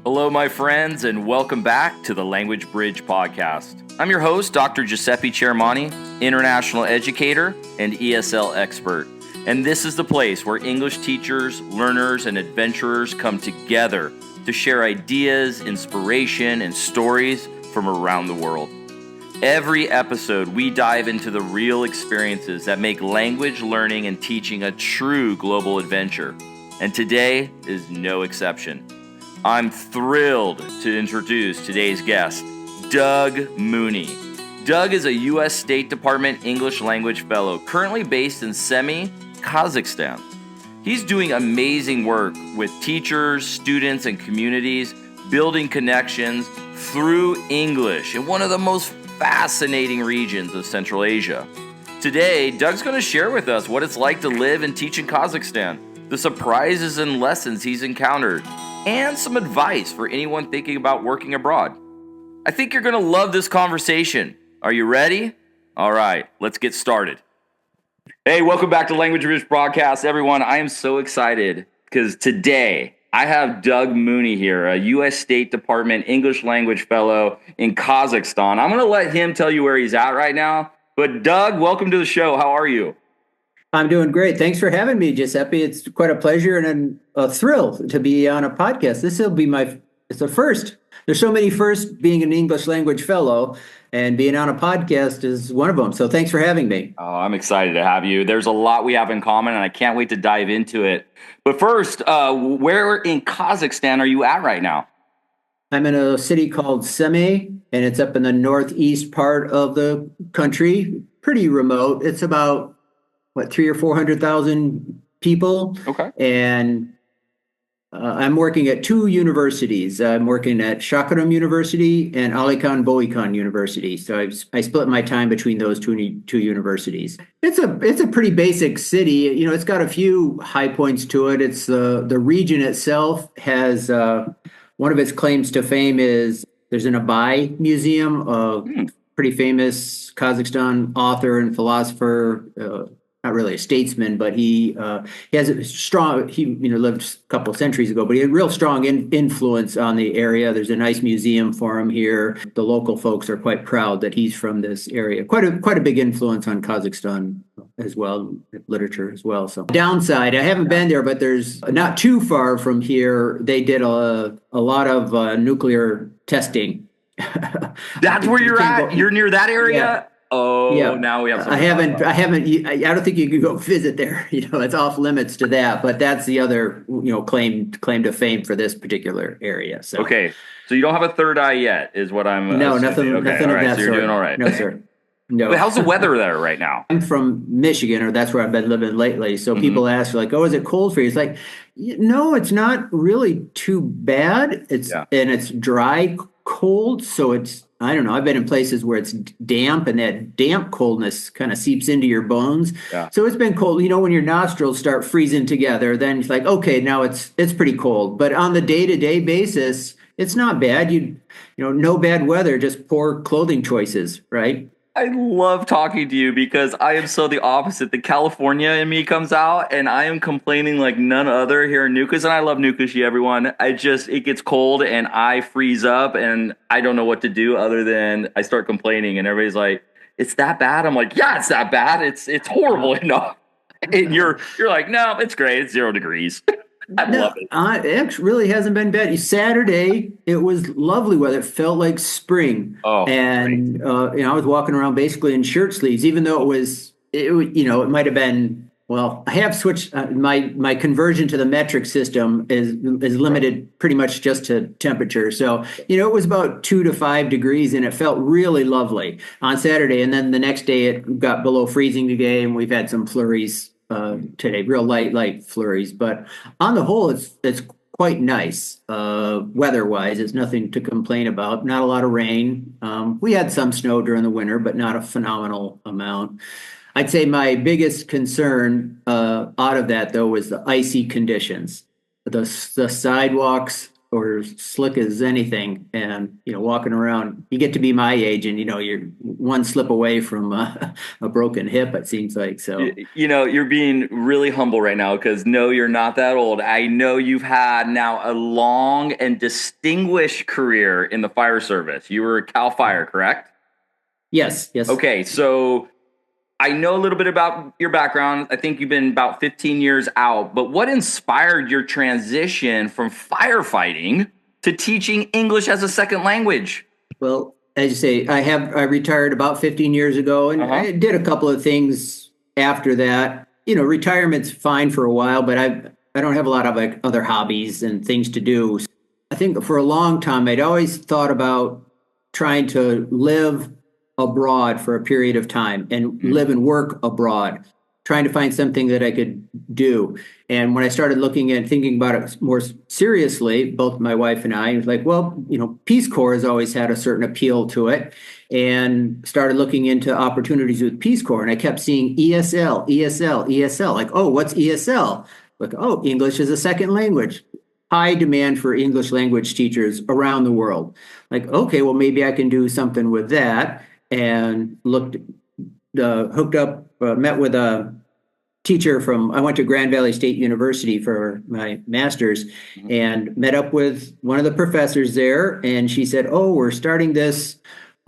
Hello, my friends, and welcome back to the Language Bridge podcast. I'm your host, Dr. Giuseppe Chiaramonte, international educator and ESL expert. And this is the place where English teachers, learners, and adventurers come together to share ideas, inspiration, and stories from around the world. Every episode, we dive into the real experiences that make language learning and teaching a true global adventure. And today is no exception. I'm thrilled to introduce today's guest, Doug Mooney. Doug is a U.S. State Department English Language Fellow, currently based in Semey, Kazakhstan. He's doing amazing work with teachers, students, and communities, building connections through English in one of the most fascinating regions of Central Asia. Today, Doug's going to share with us what it's like to live and teach in Kazakhstan, the surprises and lessons he's encountered, and some advice for anyone thinking about working abroad. I think you're going to love this conversation. Are you ready? All right, let's get started. Hey, welcome back to Language Bridge Broadcast, everyone. I am so excited because today I have Doug Mooney here, a U.S. State Department English Language Fellow in Kazakhstan. I'm going to let him tell you where he's at right now. But Doug, welcome to the show. How are you? I'm doing great. Thanks for having me, Giuseppe. It's quite a pleasure and a thrill to be on a podcast. This will be it's a first. There's so many firsts being an English language fellow, and being on a podcast is one of them. So thanks for having me. Oh, I'm excited to have you. There's a lot we have in common, and I can't wait to dive into it. But first, where in Kazakhstan are you at right now? I'm in a city called Semey, and it's up in the northeast part of the country, pretty remote. It's about 300,000 or 400,000 people. Okay. And I'm working at two universities. I'm working at Shakaram University and Alikan Boikan University. So I split my time between those two universities. It's a pretty basic city. You know, it's got a few high points to it. It's the region itself has one of its claims to fame is there's an Abai Museum, a pretty famous Kazakhstan author and philosopher. Not really a statesman, but he has a strong. He lived a couple of centuries ago, but he had real strong influence on the area. There's a nice museum for him here. The local folks are quite proud that he's from this area. Quite a big influence on Kazakhstan as well, literature as well. So downside, I haven't been there, but there's not too far from here. They did a lot of nuclear testing. That's where you're at. You're near that area. Yeah. Oh, yeah. Now we have. I haven't. I don't think you can go visit there. It's off limits to that. But that's the other, claim to fame for this particular area. So okay, so you don't have a third eye yet, is what I'm. No, nothing. Okay, nothing all right, of that so you're sort. doing all right. No, sir. No. But how's the weather there right now? I'm from Michigan, or that's where I've been living lately. So people ask, like, "Oh, is it cold for you?" It's like, no, it's not really too bad. And it's dry, cold, so it's. I don't know. I've been in places where it's damp, and that damp coldness kind of seeps into your bones. Yeah. So it's been cold. When your nostrils start freezing together, then it's like, okay, now it's pretty cold. But on the day-to-day basis, it's not bad. No bad weather, just poor clothing choices, right? I love talking to you because I am so the opposite. The California in me comes out, and I am complaining like none other here in Nukus, and I love Nukushi, everyone. It gets cold, and I freeze up, and I don't know what to do other than I start complaining, and everybody's like, "It's that bad?" I'm like, "Yeah, it's that bad. It's horrible." And you're like, "No, it's great. It's 0 degrees." I love it. It really hasn't been bad. Saturday, it was lovely weather. It felt like spring. Oh, and I was walking around basically in shirt sleeves, even though it might have been. Well, I have switched my conversion to the metric system is limited pretty much just to temperature. So it was about 2 to 5 degrees, and it felt really lovely on Saturday. And then the next day, it got below freezing today, and we've had some flurries. Today, real light flurries, but on the whole, it's quite nice weather-wise. It's nothing to complain about. Not a lot of rain. We had some snow during the winter, but not a phenomenal amount. I'd say my biggest concern out of that, though, was the icy conditions. The sidewalks or slick as anything. And, walking around, you get to be my age and, you're one slip away from a broken hip, it seems like. So, you're being really humble right now because no, you're not that old. I know you've had now a long and distinguished career in the fire service. You were a Cal Fire, correct? Yes. Okay, so I know a little bit about your background. I think you've been about 15 years out, but what inspired your transition from firefighting to teaching English as a second language? Well, as you say, I retired about 15 years ago, and I did a couple of things after that. Retirement's fine for a while, but I don't have a lot of other hobbies and things to do. I think for a long time, I'd always thought about trying to live abroad for a period of time and live and work abroad, trying to find something that I could do. And when I started looking and thinking about it more seriously, both my wife and I, it was like, well, Peace Corps has always had a certain appeal to it, and started looking into opportunities with Peace Corps. And I kept seeing ESL. Like, oh, what's ESL? Like, oh, English is a second language. High demand for English language teachers around the world. Like, okay, well, maybe I can do something with that. And hooked up, met with a teacher I went to Grand Valley State University for my master's, and met up with one of the professors there. And she said, oh, we're starting this,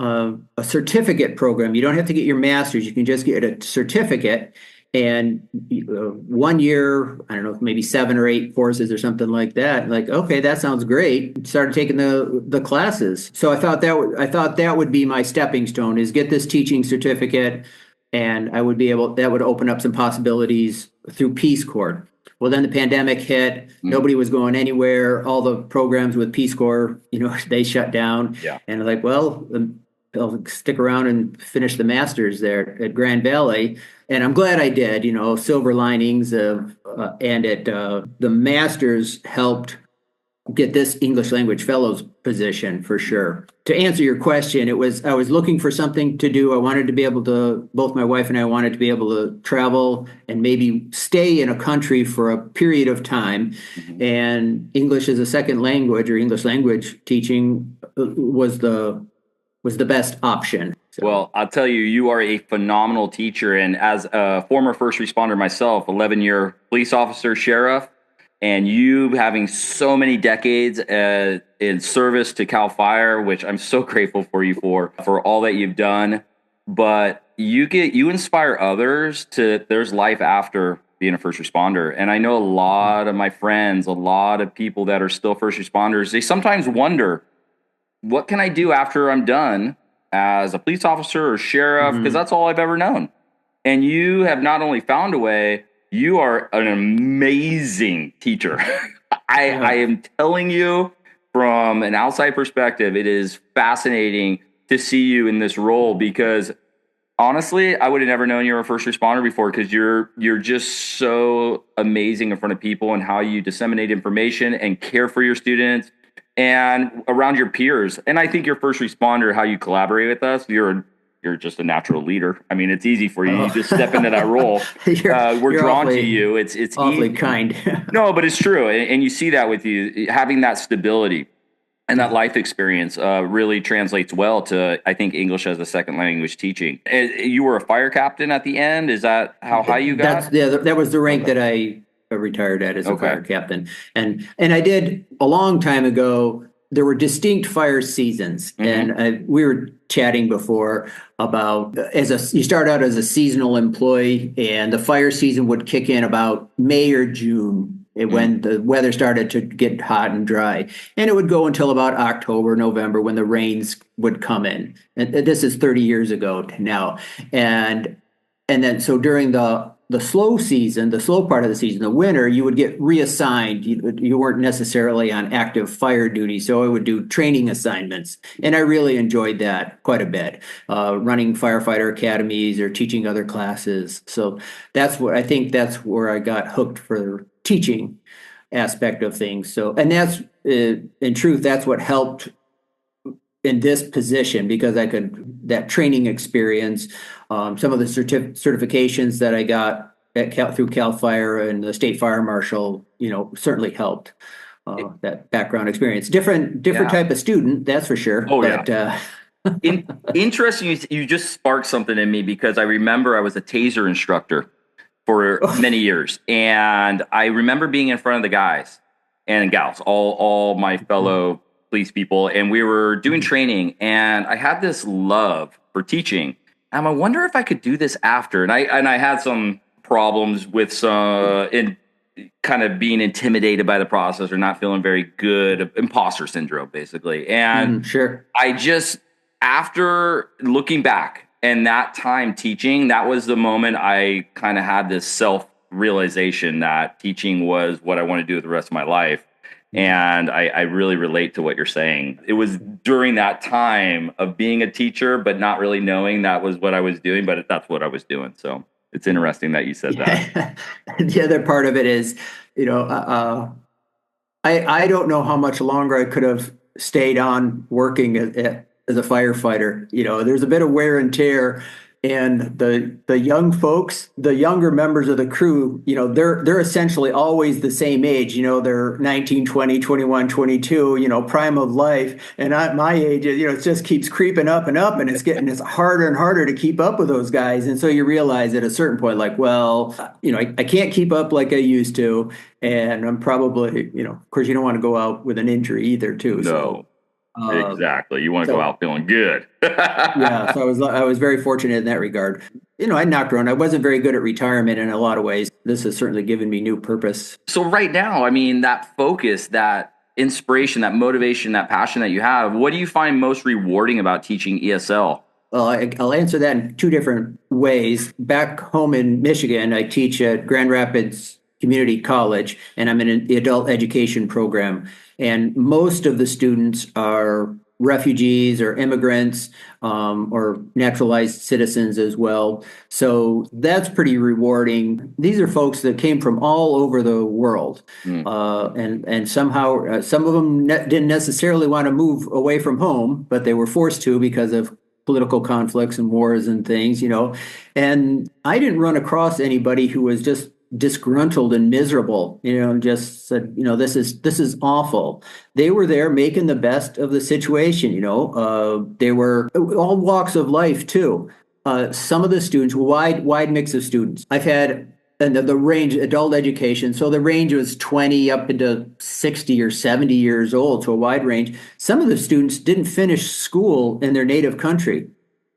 a certificate program. You don't have to get your master's. You can just get a certificate. And 1 year, I don't know, maybe 7 or 8 courses or something like that. Like, okay, that sounds great. Started taking the classes. So I thought that would be my stepping stone, is get this teaching certificate, and that would open up some possibilities through Peace Corps. Well, then the pandemic hit. Nobody was going anywhere. All the programs with Peace Corps, they shut down. Yeah. And like, well, I'll stick around and finish the master's there at Grand Valley. And I'm glad I did, silver linings and the master's helped get this English language fellows position for sure. To answer your question, I was looking for something to do. I wanted to be able to, both my wife and I wanted to be able to travel and maybe stay in a country for a period of time. And English as a second language, or English language teaching, was the best option. So. Well, I'll tell you, you are a phenomenal teacher. And as a former first responder myself, 11-year police officer, sheriff, and you having so many decades in service to Cal Fire, which I'm so grateful for you for all that you've done. But you inspire others there's life after being a first responder. And I know a lot of my friends, a lot of people that are still first responders, they sometimes wonder, what can I do after I'm done as a police officer or sheriff? Because that's all I've ever known. And you have not only found a way, you are an amazing teacher. I am telling you, from an outside perspective, it is fascinating to see you in this role, because honestly, I would have never known you were a first responder before, because you're just so amazing in front of people, and how you disseminate information and care for your students and around your peers. And I think your first responder, how you collaborate with us, you're just a natural leader. I mean, it's easy for you. You just step into that role. We're drawn to you. It's awfully easy. Kind. No, but it's true. And you see that with you, having that stability and that life experience really translates well to, I think, English as a second language teaching. You were a fire captain at the end. Is that how high you got? That was the rank that I retired at, as a fire captain. And I did a long time ago. There were distinct fire seasons, and we were chatting before about you start out as a seasonal employee, and the fire season would kick in about May or June when the weather started to get hot and dry, and it would go until about October, November, when the rains would come in. And this is 30 years ago now, and then so during the slow season, the slow part of the season, the winter, you would get reassigned. You weren't necessarily on active fire duty, so I would do training assignments. And I really enjoyed that quite a bit, running firefighter academies or teaching other classes. So that's where I got hooked for the teaching aspect of things. So, and that's, in truth, that's what helped in this position, because that training experience, some of the certifications that I got through Cal Fire and the State Fire Marshal, certainly helped. that background experience. Different type of student, that's for sure. Oh, yeah. Interesting. You just sparked something in me, because I remember I was a taser instructor for many years, and I remember being in front of the guys and gals, all my fellow police people, and we were doing training, and I had this love for teaching. I wonder if I could do this after, and I had some problems with in kind of being intimidated by the process, or not feeling very good, imposter syndrome, basically. And sure, I just, after looking back and that time teaching, that was the moment I kind of had this self-realization that teaching was what I want to do with the rest of my life. And I really relate to what you're saying. It was during that time of being a teacher, but not really knowing that was what I was doing, but that's what I was doing. So it's interesting that you said that. The other part of it is, I don't know how much longer I could have stayed on working as a firefighter. There's a bit of wear and tear, and the young folks, the younger members of the crew, they're essentially always the same age. They're 19, 20, 21, 22, prime of life. And at my age, it just keeps creeping up and up, and it's harder and harder to keep up with those guys. And so you realize at a certain point, like, well, I can't keep up like I used to. And I'm probably, of course, you don't want to go out with an injury either, too. No. So, exactly. You want to go out feeling good. Yeah. So I was very fortunate in that regard. I knocked around. I wasn't very good at retirement in a lot of ways. This has certainly given me new purpose. So right now, that focus, that inspiration, that motivation, that passion that you have, what do you find most rewarding about teaching ESL? Well, I'll answer that in two different ways. Back home in Michigan, I teach at Grand Rapids Community College, and I'm in the adult education program. And most of the students are refugees or immigrants, or naturalized citizens as well. So that's pretty rewarding. These are folks that came from all over the world. And somehow some of them didn't necessarily want to move away from home, but they were forced to because of political conflicts and wars and things, And I didn't run across anybody who was just disgruntled and miserable, and just said, this is awful. They were there making the best of the situation. They were all walks of life too. Some of the students, wide mix of students. I've had the range, adult education. So the range was 20 up into 60 or 70 years old, so a wide range. Some of the students didn't finish school in their native country,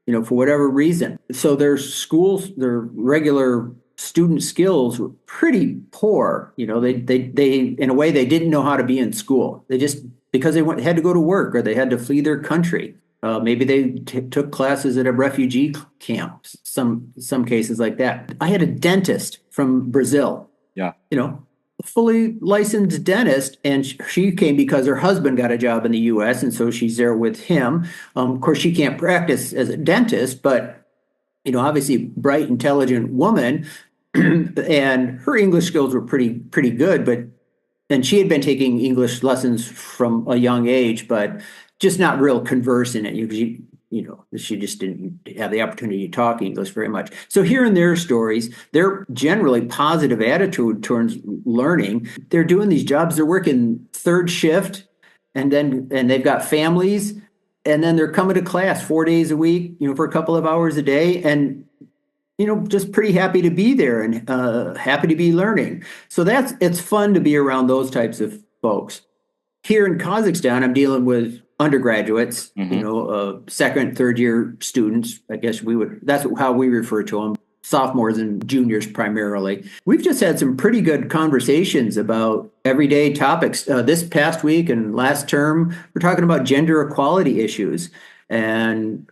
for whatever reason. So their schools, their regular student skills were pretty poor. They in a way, they didn't know how to be in school. They just, because they had to go to work or they had to flee their country. Maybe they took classes at a refugee camp, some cases like that. I had a dentist from Brazil. Yeah. A fully licensed dentist, and she came because her husband got a job in the U.S., and so she's there with him. Of course, she can't practice as a dentist, but obviously bright, intelligent woman, and her English skills were pretty good. And she had been taking English lessons from a young age, but just not real conversant in it. She just didn't have the opportunity to talk English very much. So hearing their stories, their generally positive attitude towards learning, they're doing these jobs, they're working third shift, and they've got families. And then they're coming to class 4 days a week, for a couple of hours a day, and just pretty happy to be there and happy to be learning. So it's fun to be around those types of folks. Here in Kazakhstan, I'm dealing with undergraduates, second, third year students. I guess that's how we refer to them. Sophomores and juniors primarily. We've just had some pretty good conversations about everyday topics. This past week and last term, we're talking about gender equality issues and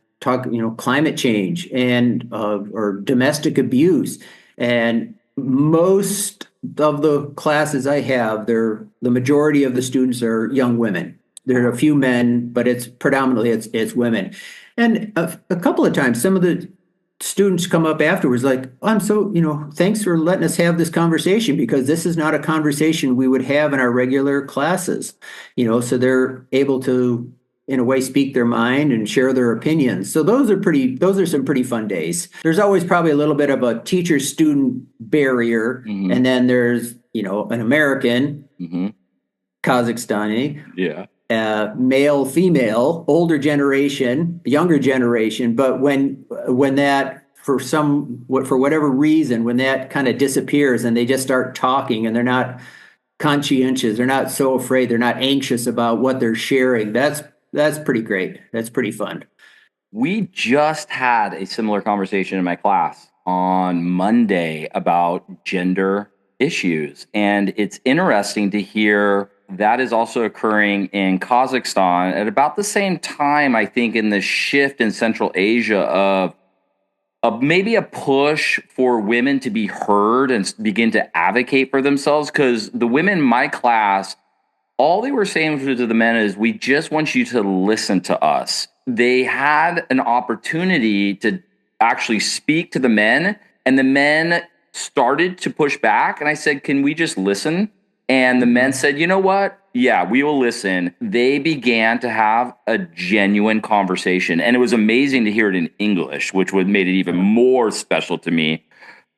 climate change and or domestic abuse. And most of the classes I have, the majority of the students are young women. There are a few men, but it's predominantly it's women. And a couple of times, some of the students come up afterwards like, I'm so, thanks for letting us have this conversation, because this is not a conversation we would have in our regular classes, so they're able to, in a way, speak their mind and share their opinions. So those are some pretty fun days. There's always probably a little bit of a teacher-student barrier. And then there's, an American Kazakhstani, Yeah. male, female, older generation, younger generation. But when that for whatever reason, when that kind of disappears and they just start talking and they're not conscientious, they're not so afraid, they're not anxious about what they're sharing. That's pretty great. That's pretty fun. We just had a similar conversation in my class on Monday about gender issues. And it's interesting to hear that is also occurring in Kazakhstan at about the same time, I think, in the shift in Central Asia of maybe a push for women to be heard and begin to advocate for themselves. Because the women in my class, all they were saying to the men is, we just want you to listen to us. They had an opportunity to actually speak to the men, and the men started to push back. And I said, can we just listen? And the men said, you know what? Yeah, we will listen. They began to have a genuine conversation. And it was amazing to hear it in English, which would made it even more special to me.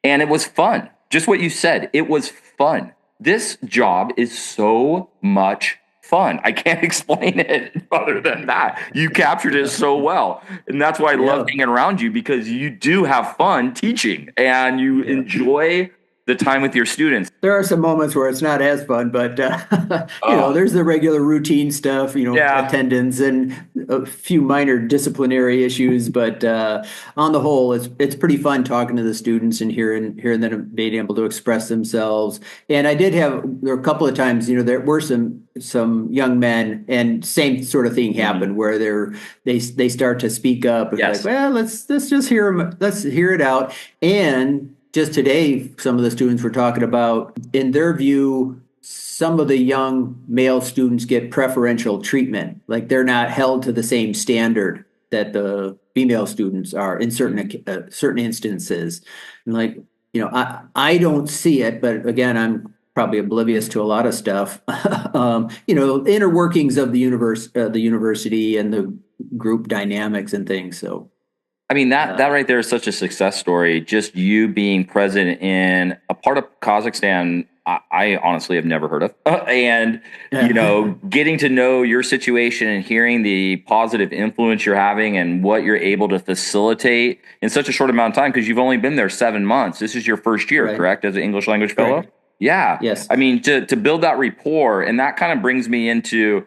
And it was fun. Just what you said. It was fun. This job is so much fun. I can't explain it other than that. You captured it so well. And that's why I love hanging around you, because you do have fun teaching and you enjoy the time with your students. There are some moments where it's not as fun, but there's the regular routine stuff, attendance and a few minor disciplinary issues. But on the whole, it's pretty fun talking to the students and hearing them being able to express themselves. And there were a couple of times, there were some young men, and same sort of thing happened where they start to speak up. And like, well, let's just hear them. Let's hear it out. And just today, some of the students were talking about, in their view, some of the young male students get preferential treatment. Like they're not held to the same standard that the female students are in certain instances. And like, I don't see it, but again, I'm probably oblivious to a lot of stuff. Inner workings of the university and the group dynamics and things. So. I mean, that right there is such a success story. Just you being present in a part of Kazakhstan I honestly have never heard of. And, getting to know your situation and hearing the positive influence you're having and what you're able to facilitate in such a short amount of time, because you've only been there 7 months. This is your first year, correct, as an English language fellow? Right. Yeah. Yes. I mean, to build that rapport, and that kind of brings me into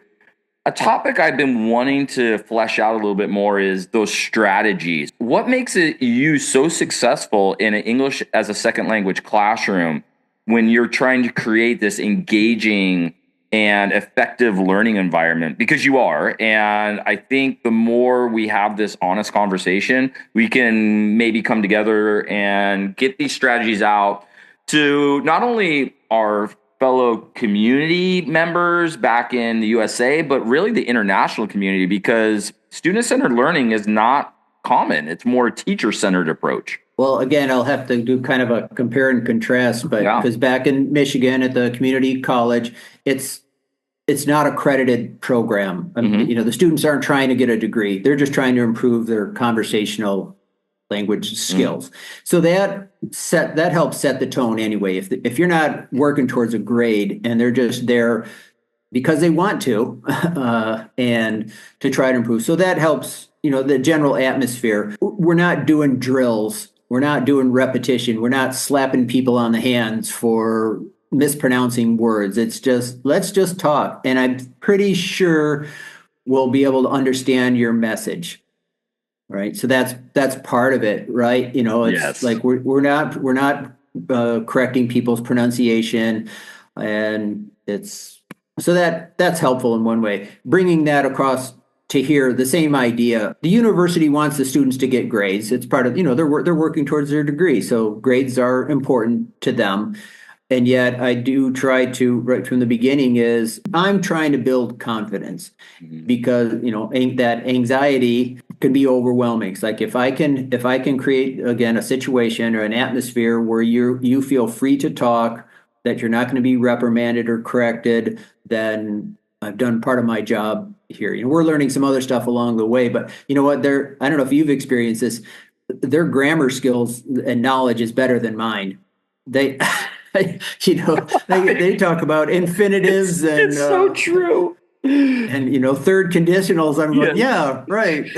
a topic I've been wanting to flesh out a little bit more, is those strategies. What makes you so successful in an English as a second language classroom when you're trying to create this engaging and effective learning environment? Because you are. And I think the more we have this honest conversation, we can maybe come together and get these strategies out to not only our fellow community members back in the USA, but really the international community, because student-centered learning is not common. It's more a teacher-centered approach. Well, again, I'll have to do kind of a compare and contrast, but because back in Michigan at the community college, it's not a accredited program. The students aren't trying to get a degree. They're just trying to improve their conversational language skills. So that helps set the tone anyway. If you're not working towards a grade and they're just there because they want to and to try to improve, so that helps. The general atmosphere. We're not doing drills. We're not doing repetition. We're not slapping people on the hands for mispronouncing words. It's just, let's just talk. And I'm pretty sure we'll be able to understand your message. Right. So that's part of it. Right. It's like we're not correcting people's pronunciation, and so that's helpful in one way. Bringing that across to hear the same idea. The university wants the students to get grades. It's part of, they're working towards their degree. So grades are important to them. And yet I do try to, right from the beginning, I'm trying to build confidence, because, that anxiety can be overwhelming. It's like if I can create, again, a situation or an atmosphere where you feel free to talk, that you're not going to be reprimanded or corrected, then I've done part of my job here. We're learning some other stuff along the way, but you know what? I don't know if you've experienced this. Their grammar skills and knowledge is better than mine. They talk about infinitives It's so true. third conditionals. I'm going, Yes. yeah, right.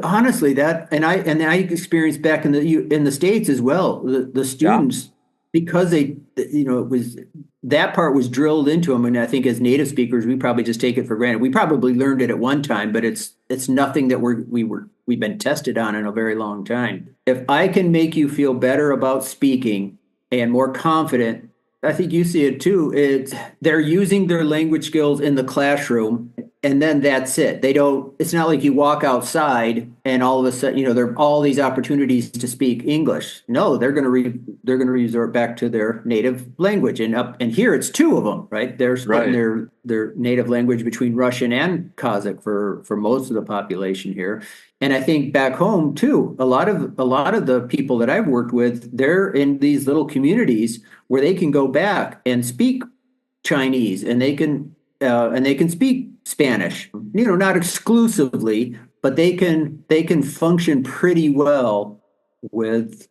Honestly, and I experienced back in the States as well. The Yeah. students, because it was that part was drilled into them, and I think as native speakers, we probably just take it for granted. We probably learned it at one time, but it's nothing that we've been tested on in a very long time. If I can make you feel better about speaking and more confident, I think you see it too. They're using their language skills in the classroom, and then that's it. They don't. It's not like you walk outside and all of a sudden, there are all these opportunities to speak English. No, they're going to resort back to their native language, and here it's two of them, right? They're splitting Right. their native language between Russian and Kazakh for most of the population here. And I think back home too, a lot of the people that I've worked with, they're in these little communities where they can go back and speak Chinese, and they can speak Spanish. Not exclusively, but they can function pretty well with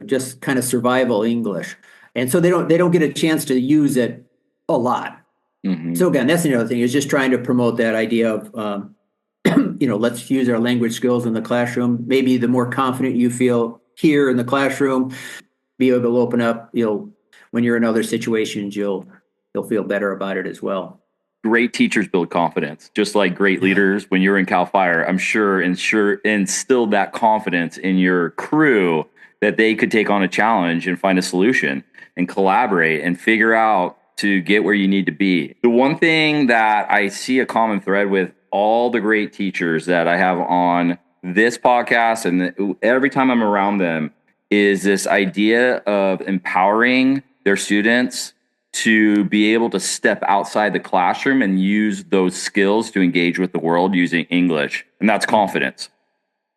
just kind of survival English, and so they don't get a chance to use it a lot. Hmm. So again, that's another thing, is just trying to promote that idea of let's use our language skills in the classroom. Maybe the more confident you feel here in the classroom, be able to open up, when you're in other situations, you'll feel better about it as well. Great teachers build confidence, just like great leaders. When you're in Cal Fire, I'm sure instilled that confidence in your crew that they could take on a challenge and find a solution and collaborate and figure out to get where you need to be. The one thing that I see a common thread with all the great teachers that I have on this podcast and every time I'm around them is this idea of empowering their students to be able to step outside the classroom and use those skills to engage with the world using English. And that's confidence.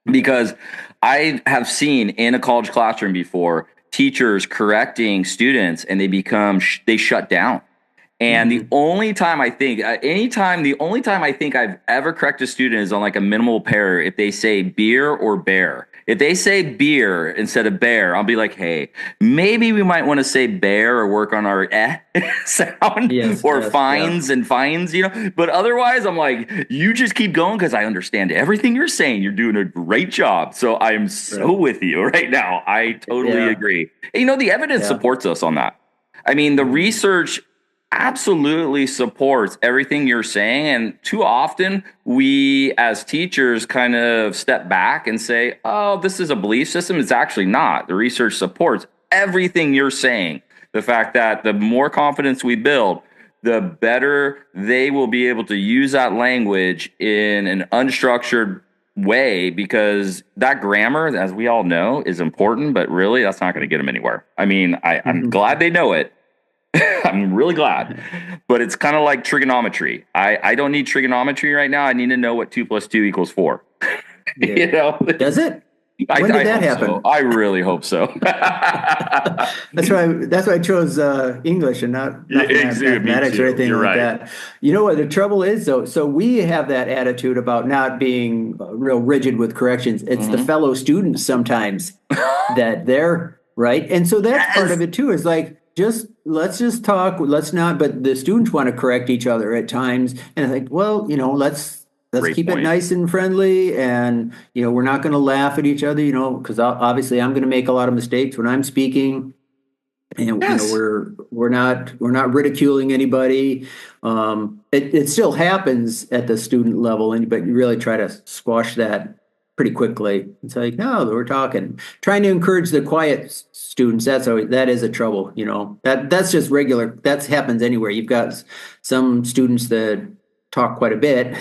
Because I have seen in a college classroom before teachers correcting students and they shut down. And the Mhm. only time I think, the only time I think I've ever corrected a student is on like a minimal pair if they say beer or bear. If they say beer instead of bear, I'll be like, hey, maybe we might want to say bear or work on our sound Yes, or yes, yeah, fines. But otherwise, I'm like, you just keep going because I understand everything you're saying. You're doing a great job. So I'm so right. with you right now. I totally Yeah, agree. The evidence yeah. supports us on that. I mean, the Mhm. research absolutely supports everything you're saying. And too often we as teachers kind of step back and say, oh, this is a belief system. It's actually not. The research supports everything you're saying. The fact that the more confidence we build, the better they will be able to use that language in an unstructured way, because that grammar, as we all know, is important, but really that's not going to get them anywhere. I mean, I'm glad they know it. I'm really glad, but it's kind of like trigonometry. I don't need trigonometry right now. I need to know what 2 + 2 = 4. Yeah. Does it? When did I that hope so. happen? I really hope so. That's why I chose English and not Me mathematics or too. anything You're like right. that. You know what the trouble is though? So we have that attitude about not being real rigid with corrections. It's the Hmm. fellow students sometimes that they're right, and so that's part Yes. of it too. Is like, let's just talk. Let's not. But the students want to correct each other at times, and I think, well, let's Great keep it point. nice and friendly, and we're not going to laugh at each other, because obviously I'm going to make a lot of mistakes when I'm speaking, and Yes. we're not ridiculing anybody. It still happens at the student level, but you really try to squash that pretty quickly. It's like, no, we're trying to encourage the quiet students. That is a trouble. That's just regular. That happens anywhere. You've got some students that talk quite a bit,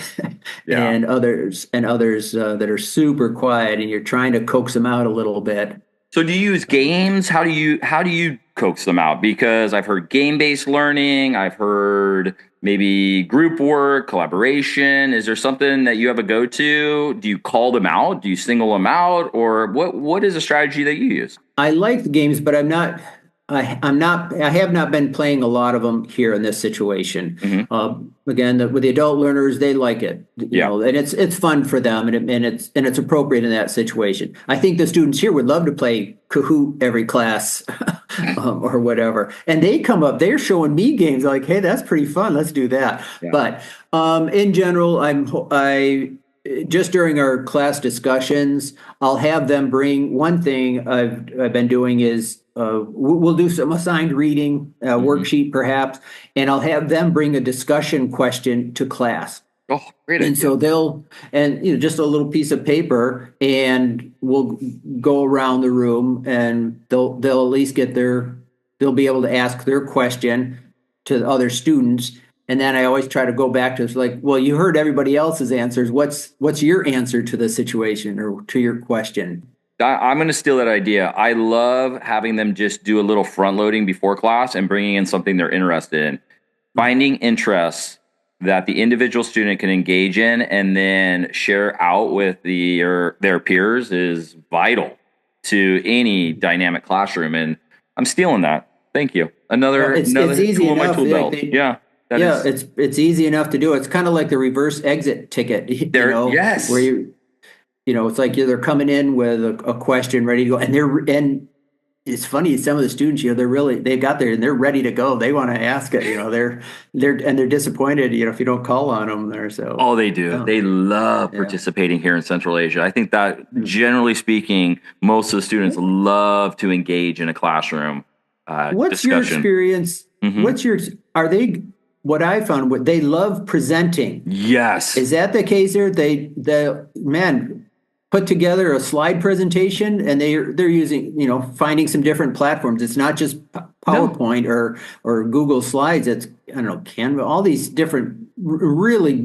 Yeah. and others that are super quiet, and you're trying to coax them out a little bit. So do you use games? How do you coax them out? Because I've heard game-based learning, I've heard maybe group work, collaboration. Is there something that you have a go-to? Do you call them out? Do you single them out? Or what is a strategy that you use? I like the games, but I'm not. I have not been playing a lot of them here in this situation. Again, with the adult learners, they like it, Yeah. and it's fun for them, and it's appropriate in that situation. I think the students here would love to play Kahoot every class, or whatever, and they come up, they're showing me games like, hey, that's pretty fun. Let's do that. Yeah. But in general, I just during our class discussions, I'll have them bring one thing I've been doing is we'll do some assigned reading worksheet perhaps, and I'll have them bring a discussion question to class. Oh, great And idea. so just a little piece of paper, and we'll go around the room, and they'll at least they'll be able to ask their question to the other students. And then I always try to go back to, it's like, well, you heard everybody else's answers. What's your answer to the situation or to your question? I'm going to steal that idea. I love having them just do a little front loading before class and bringing in something they're interested in. Finding interests that the individual student can engage in and then share out with their peers is vital to any dynamic classroom. And I'm stealing that. Thank you. Another It's easy tool in my enough. tool belt. It's easy enough to do. It's kind of like the reverse exit ticket, Yes. where it's like they're coming in with a question ready to go, and it's funny. Some of the students, they've got there and they're ready to go. They want to ask it. They're disappointed. If you don't call on them there. So they do. They love participating here in Central Asia. I think that generally speaking, most of the students love to engage in a classroom. What's discussion. Your experience? Are they? What I found, they love presenting. Yes. Is that the case there? Man put together a slide presentation, and they're using, finding some different platforms. It's not just PowerPoint or Google Slides. It's, I don't know, Canva, all these different really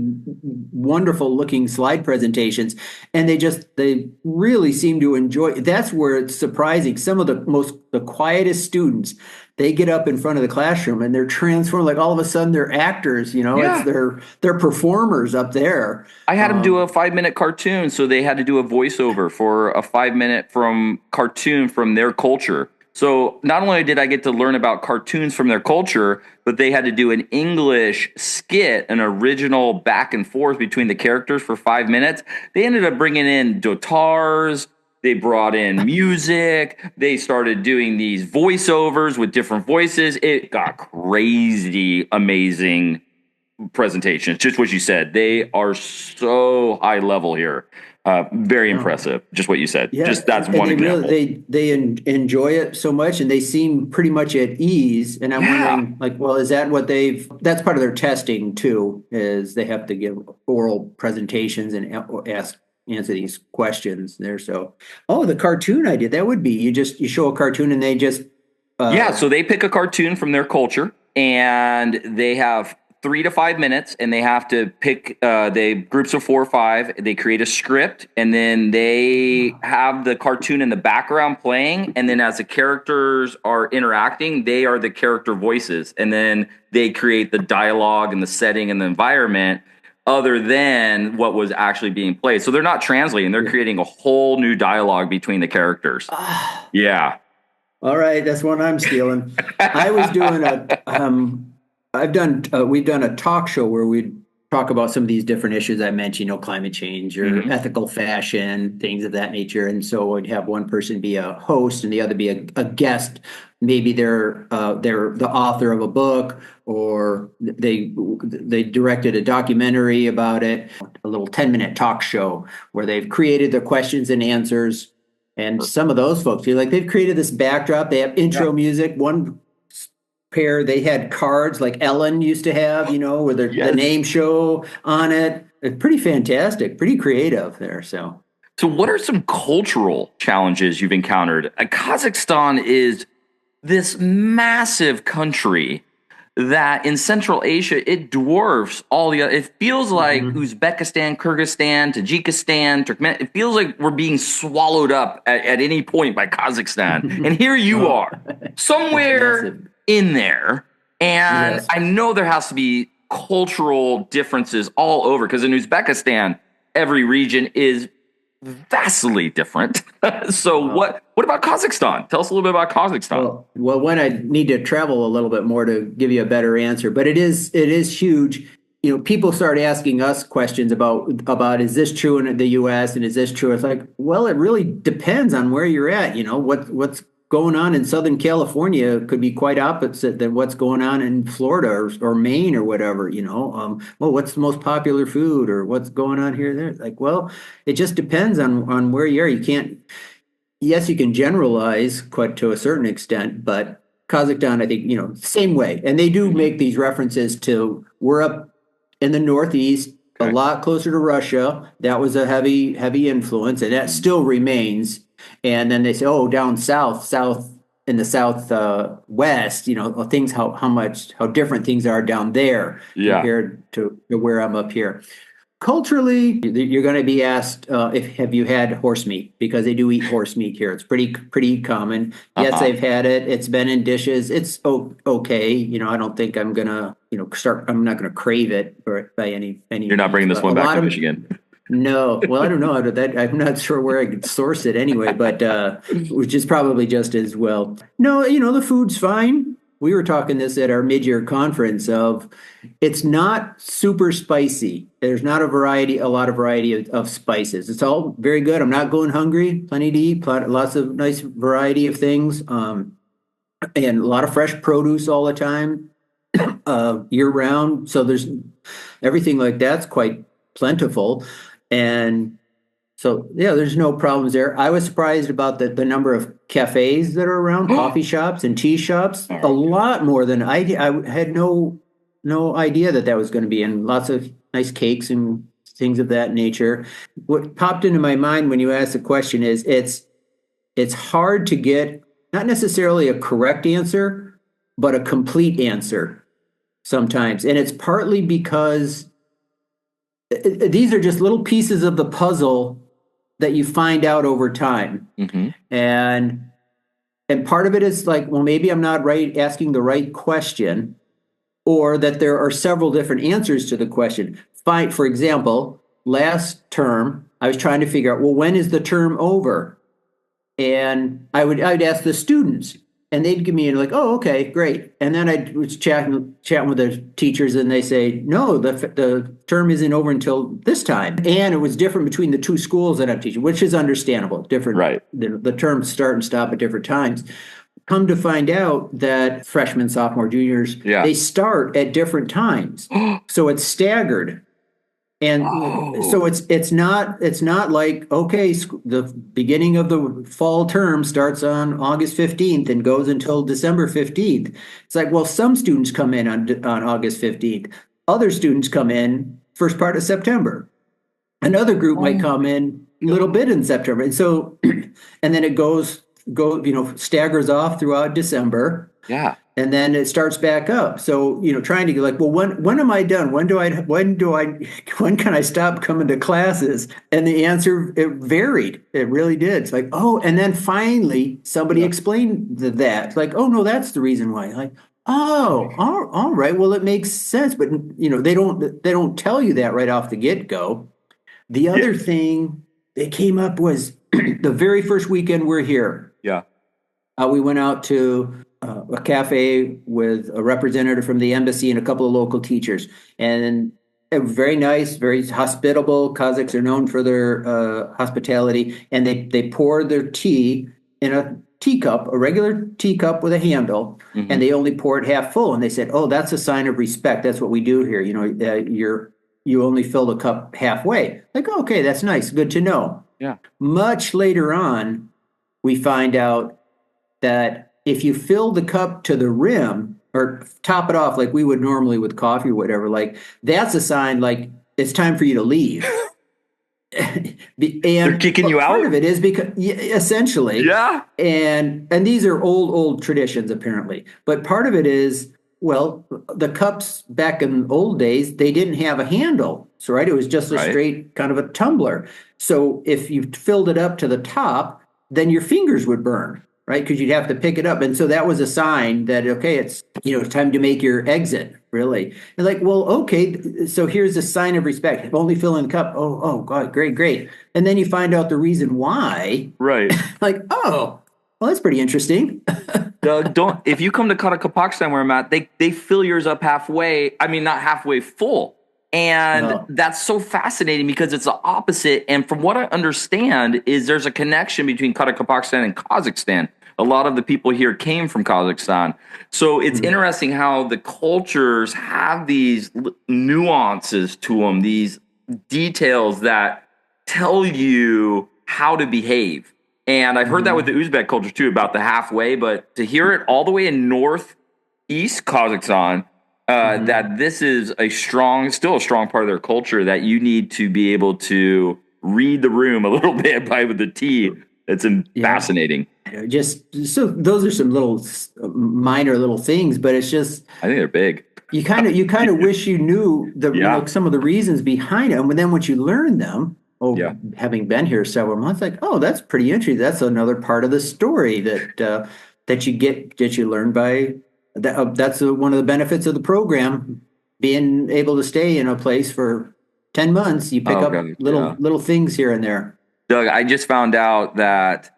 wonderful looking slide presentations. And they really seem to enjoy. That's where it's surprising. Some of the quietest students, they get up in front of the classroom and they're transformed. Like all of a sudden they're actors, it's they're performers up there. I had them do a 5-minute cartoon. So they had to do a voiceover for a 5-minute cartoon from their culture. So not only did I get to learn about cartoons from their culture, but they had to do an English skit, an original back and forth between the characters for 5 minutes. They ended up bringing in dotars. They brought in music. They started doing these voiceovers with different voices. It got crazy, amazing presentations. Just what you said. They are so high level here. Very impressive. Just what you said. Yeah, that's one example. They enjoy it so much, and they seem pretty much at ease. And I'm wondering, is that what that's part of their testing too, is they have to give oral presentations and answer these questions there. So, the cartoon idea, that would be, you show a cartoon and they just. So they pick a cartoon from their culture and they have 3 to 5 minutes, and they have to pick groups of 4 or 5. They create a script, and then they have the cartoon in the background playing. And then as the characters are interacting, they are the character voices. And then they create the dialogue and the setting and the environment other than what was actually being played. So they're not translating. They're creating a whole new dialogue between the characters. Yeah. All right. That's one I'm stealing. I was doing we've done a talk show where we'd talk about some of these different issues I mentioned, climate change or ethical fashion, things of that nature. And so I'd have one person be a host and the other be a guest. Maybe they're the author of a book, or they directed a documentary about it, a little 10-minute talk show where they've created the questions and answers. And some of those folks feel like they've created this backdrop. They have intro music. One pair, they had cards like Ellen used to have, with the name show on it. It's pretty fantastic, pretty creative there. So what are some cultural challenges you've encountered? Kazakhstan is this massive country that in Central Asia, it dwarfs all the other. It feels like Uzbekistan, Kyrgyzstan, Tajikistan, Turkmenistan. It feels like we're being swallowed up at any point by Kazakhstan. And here you are, somewhere in there. And I know there has to be cultural differences all over, because in Uzbekistan, every region is vastly different. So what about Kazakhstan? Tell us a little bit about Kazakhstan. Well, one, I need to travel a little bit more to give you a better answer, but it is huge. People start asking us questions about is this true in the U.S. and is this true? It's like, well, it really depends on where you're at. What's going on in Southern California could be quite opposite than what's going on in Florida or Maine or whatever. Well, what's the most popular food or what's going on here? There, like, well, it just depends on where you are. You can't. Yes, you can generalize quite to a certain extent, but Kazakhstan, I think, same way, and they do make these references to we're up in the Northeast, a lot closer to Russia. That was a heavy influence, and that still remains. And then they say, oh, down south in the southwest, things how different things are down there compared to where I'm up here. Culturally, you're going to be asked if have you had horse meat, because they do eat horse meat here. It's pretty common. Yes, I've had it. It's been in dishes. It's okay. I don't think I'm gonna I'm not gonna crave it by any. You're not bringing this one back to Michigan. No, well, I don't know how to that. I'm not sure where I could source it anyway, but which is probably just as well. No, the food's fine. We were talking this at our mid-year conference of it's not super spicy. There's not a lot of variety of spices. It's all very good. I'm not going hungry. Plenty to eat. Lots of nice variety of things, and a lot of fresh produce all the time, year round. So there's everything like that's quite plentiful, and so there's no problems there. I was surprised about the number of cafes that are around, coffee shops and tea shops. A lot more than I had no idea that was going to be, and lots of nice cakes and things of that nature. What popped into my mind when you asked the question is it's hard to get not necessarily a correct answer, but a complete answer sometimes, and it's partly because these are just little pieces of the puzzle that you find out over time. Mm-hmm. And part of it is like, well, maybe I'm not asking the right question, or that there are several different answers to the question. For example, last term, I was trying to figure out, well, when is the term over? And I'd ask the students, and they'd give me like, oh, okay, great. And then I was chatting with the teachers, and they say, no, the term isn't over until this time. And it was different between the two schools that I'm teaching, which is understandable. Different, right? The terms start and stop at different times. Come to find out that freshmen, sophomore, juniors, they start at different times, so it's staggered. And so it's not like, okay, the beginning of the fall term starts on August 15th and goes until December 15th. It's like, well, some students come in on August 15th. Other students come in first part of September. Another group might come in a little bit in September. And so, and then it staggers off throughout December. Yeah. And then it starts back up. So, trying to get like, well, when am I done? When can I stop coming to classes? And the answer, it varied. It really did. It's like, oh, and then finally somebody explained that. It's like, oh no, that's the reason why. Like, oh, all right. Well, it makes sense. But they don't tell you that right off the get-go. The other thing that came up was the very first weekend we're here. Yeah. We went out to a cafe with a representative from the embassy and a couple of local teachers, and it was very nice, very hospitable. Kazakhs are known for their hospitality, and they poured their tea in a teacup, a regular teacup with a handle, and they only pour it half full. And they said, "Oh, that's a sign of respect. That's what we do here. You only fill the cup halfway." Like, oh, okay, that's nice, good to know. Yeah. Much later on, we find out that if you fill the cup to the rim or top it off like we would normally with coffee or whatever, like that's a sign like it's time for you to leave. And they're kicking you out? Part of it is because essentially. Yeah. And these are old traditions apparently. But part of it is, well, the cups back in old days, they didn't have a handle. So right, it was just a straight kind of a tumbler. So if you filled it up to the top, then your fingers would burn. right? Because you'd have to pick it up. And so that was a sign that, okay, it's, time to make your exit, really. And like, well, okay, so here's a sign of respect. Only fill in the cup. Oh, God, great. And then you find out the reason why. Right. Like, oh, well, that's pretty interesting. If you come to Kazakhstan where I'm at, they fill yours up halfway. I mean, not halfway full. And that's so fascinating because it's the opposite. And from what I understand is there's a connection between Kazakhstan and Kazakhstan. A lot of the people here came from Kazakhstan. So it's interesting how the cultures have these nuances to them, these details that tell you how to behave. And I've heard that with the Uzbek culture too, about the halfway, but to hear it all the way in northeast Kazakhstan, that this is still a strong part of their culture, that you need to be able to read the room a little bit with the tea. It's fascinating. So those are some little minor little things, but it's just, I think they're big. You kind of wish you knew some of the reasons behind it. And then once you learn them, having been here several months, like, oh, that's pretty interesting. That's another part of the story that you learn by that. That's one of the benefits of the program, being able to stay in a place for 10 months. You pick up little things here and there. Doug, I just found out that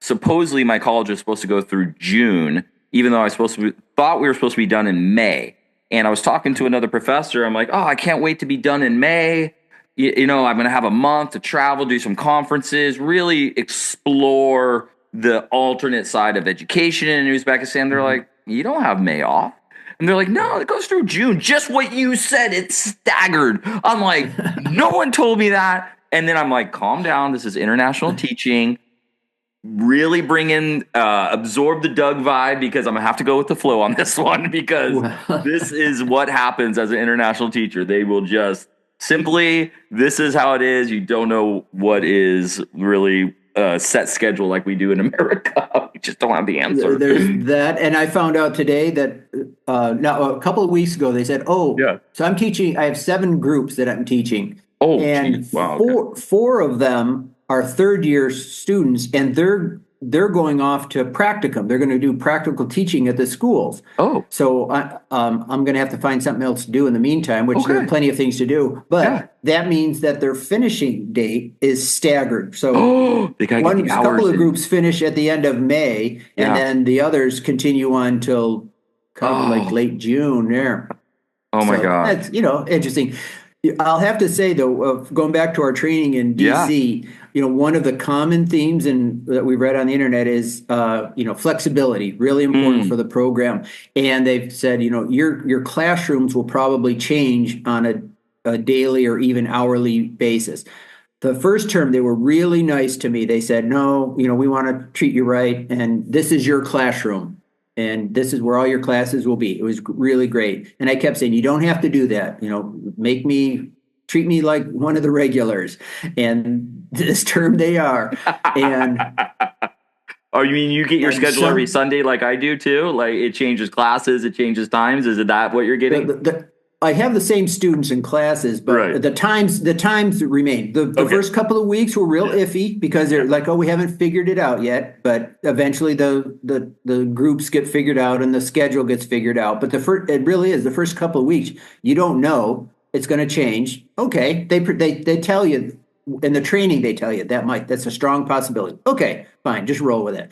supposedly my college is supposed to go through June, even though thought we were supposed to be done in May. And I was talking to another professor. I'm like, oh, I can't wait to be done in May. I'm going to have a month to travel, do some conferences, really explore the alternate side of education in Uzbekistan. They're like, you don't have May off. And they're like, no, it goes through June. Just what you said. It's staggered. I'm like, no one told me that. And then I'm like, calm down. This is international teaching. Really absorb the Doug vibe, because I'm going to have to go with the flow on this one, because this is what happens as an international teacher. They will just simply, this is how it is. You don't know what is really set schedule like we do in America. We just don't have the answer. There's that. And I found out today that a couple of weeks ago, they said, so I'm teaching, I have 7 groups that I'm teaching. Oh, and geez. Wow, okay. four of them are third-year students, and they're going off to practicum. They're going to do practical teaching at the schools. Oh, so I'm going to have to find something else to do in the meantime, which there are plenty of things to do. But that means that their finishing date is staggered. So they got to get the hours couple of groups finish at the end of May, and then the others continue on till like late June. There. Oh my God, that's interesting. I'll have to say, though, going back to our training in DC, one of the common themes that we read on the internet is, flexibility, really important for the program. And they've said, your classrooms will probably change on a daily or even hourly basis. The first term, they were really nice to me. They said, no, we want to treat you right, and this is your classroom. And this is where all your classes will be. It was really great. And I kept saying, you don't have to do that. Treat me like one of the regulars. And this term they are. And oh, you mean you get your schedule every Sunday like I do too? Like it changes classes, it changes times. Is it that what you're getting? I have the same students in classes, but the times remain. The first couple of weeks were real iffy, because they're like, oh, we haven't figured it out yet. But eventually the groups get figured out and the schedule gets figured out. But it really is the first couple of weeks. You don't know, it's going to change. Okay, they tell you in the training. They tell you that's a strong possibility. Okay, fine, just roll with it.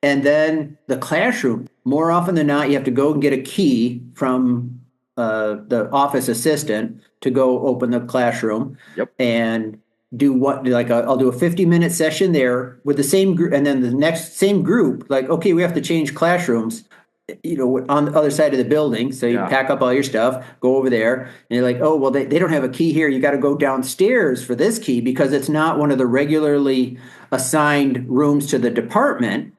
And then the classroom, more often than not, you have to go and get a key from the office assistant to go open the classroom and do I'll do a 50-minute session there with the same group, and then the next same group, like, okay, we have to change classrooms, on the other side of the building. So you pack up all your stuff, go over there, and you're like, oh, well, they don't have a key here. You got to go downstairs for this key because it's not one of the regularly assigned rooms to the department.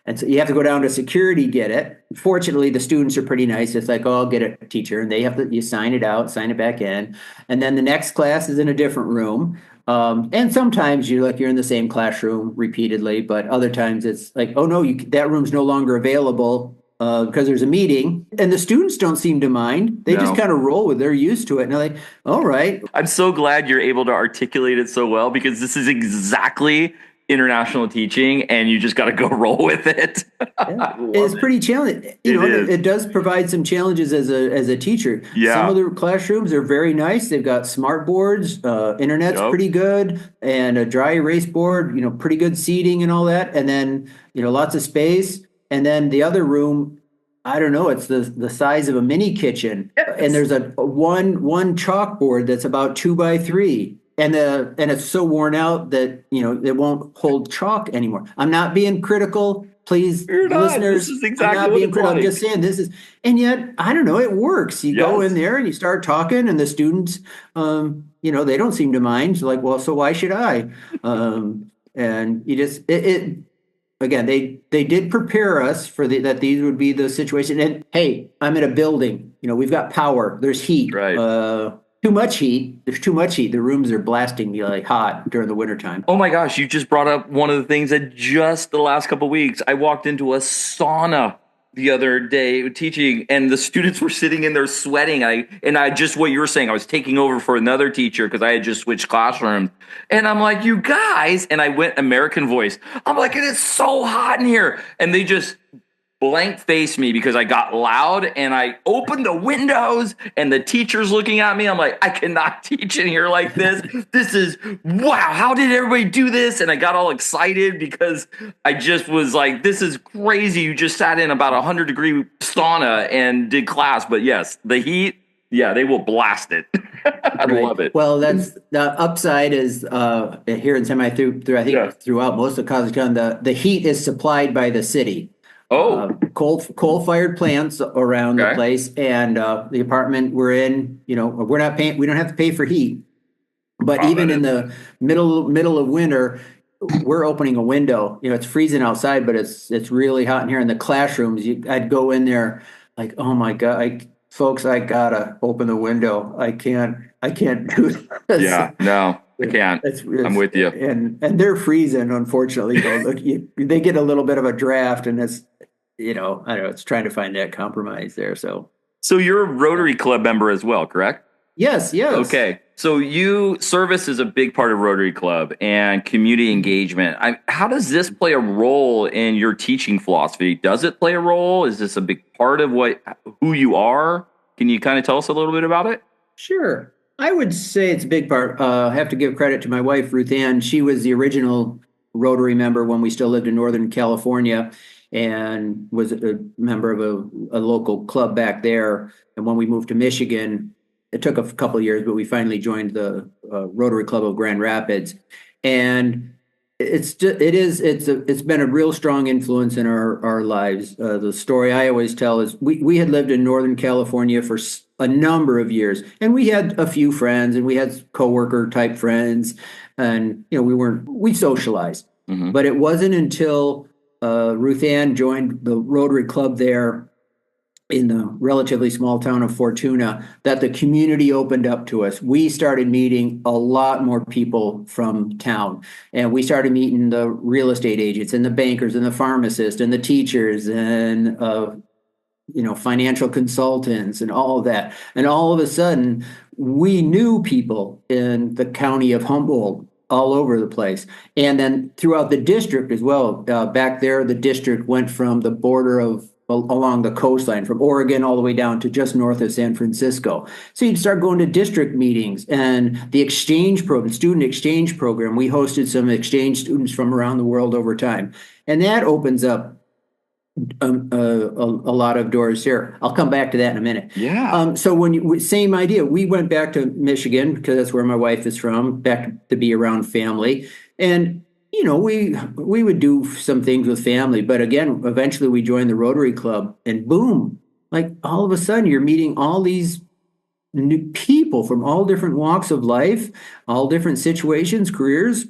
And so you have to go down to security, get it. Fortunately, the students are pretty nice. It's like, oh, I'll get it, teacher. And you sign it out, sign it back in. And then the next class is in a different room. And sometimes you're in the same classroom repeatedly, but other times it's like, oh no, that room's no longer available because there's a meeting. And the students don't seem to mind. They just kind of roll with it. They're used to it. And they're like, all right. I'm so glad you're able to articulate it so well, because this is exactly international teaching, and you just got to go roll with it. Yeah. It's pretty challenging. It does provide some challenges as a teacher. Yeah. Some of the classrooms are very nice. They've got smart boards, internet's pretty good, and a dry erase board, pretty good seating and all that. And then, lots of space. And then the other room, I don't know, it's the size of a mini kitchen. Yes. And there's a one chalkboard that's about 2 by 3. And it's so worn out that, it won't hold chalk anymore. I'm not being critical. Please, listeners, this is exactly I'm not being critical. I'm just saying and yet, I don't know, it works. You go in there and you start talking, and the students, they don't seem to mind. Like, well, so why should I? And you just, again, they did prepare us for that these would be the situation. And hey, I'm in a building. We've got power. There's heat. Right. Too much heat. There's too much heat. The rooms are blasting me like hot during the wintertime. Oh my gosh, you just brought up one of the things that just the last couple of weeks, I walked into a sauna the other day teaching, and the students were sitting in there sweating. I just what you were saying, I was taking over for another teacher because I had just switched classrooms. And I'm like, you guys, and I went American voice. I'm like, it is so hot in here. And they just blank faced me because I got loud, and I opened the windows, and the teacher's looking at me. I'm like, I cannot teach in here like this. This is, wow, how did everybody do this? And I got all excited because I just was like, this is crazy. You just sat in about 100-degree sauna and did class. But yes, the heat, they will blast it. I love it. Well, that's the upside is here in Semey throughout most of Kazakhstan, the heat is supplied by the city. Coal-fired plants around the place, and the apartment we're in, we're not paying. We don't have to pay for heat, but even in the middle of winter, we're opening a window. It's freezing outside, but it's really hot in here. In the classrooms, I'd go in there like, oh my God, folks, I gotta open the window. I can't do this. Yeah, no. I can't. I'm with you. And they're freezing, unfortunately. They get a little bit of a draft, and it's, I don't know, it's trying to find that compromise there. So you're a Rotary Club member as well, correct? Yes. Okay. So service is a big part of Rotary Club and community engagement. How does this play a role in your teaching philosophy? Does it play a role? Is this a big part of who you are? Can you kind of tell us a little bit about it? Sure. I would say it's a big part. I have to give credit to my wife, Ruth Ann. She was the original Rotary member when we still lived in Northern California, and was a member of a local club back there. And when we moved to Michigan, it took a couple of years, but we finally joined the Rotary Club of Grand Rapids. And it's been a real strong influence in our lives. The story I always tell is we had lived in Northern California for a number of years, and we had a few friends, and we had coworker type friends, and we socialized. Mm-hmm. But it wasn't until Ruth Ann joined the Rotary Club there in the relatively small town of Fortuna that the community opened up to us. We started meeting a lot more people from town, and we started meeting the real estate agents and the bankers and the pharmacists and the teachers and financial consultants and all of that. And all of a sudden, we knew people in the county of Humboldt all over the place. And then throughout the district as well. Back there, the district went from the border along the coastline, from Oregon all the way down to just north of San Francisco. So you'd start going to district meetings, and the exchange program, student exchange program. We hosted some exchange students from around the world over time. And that opens up a lot of doors here. I'll come back to that in a minute. Yeah. So same idea. We went back to Michigan because that's where my wife is from, back to be around family. And, we would do some things with family, but again, eventually we joined the Rotary Club, and boom, like all of a sudden you're meeting all these new people from all different walks of life, all different situations, careers.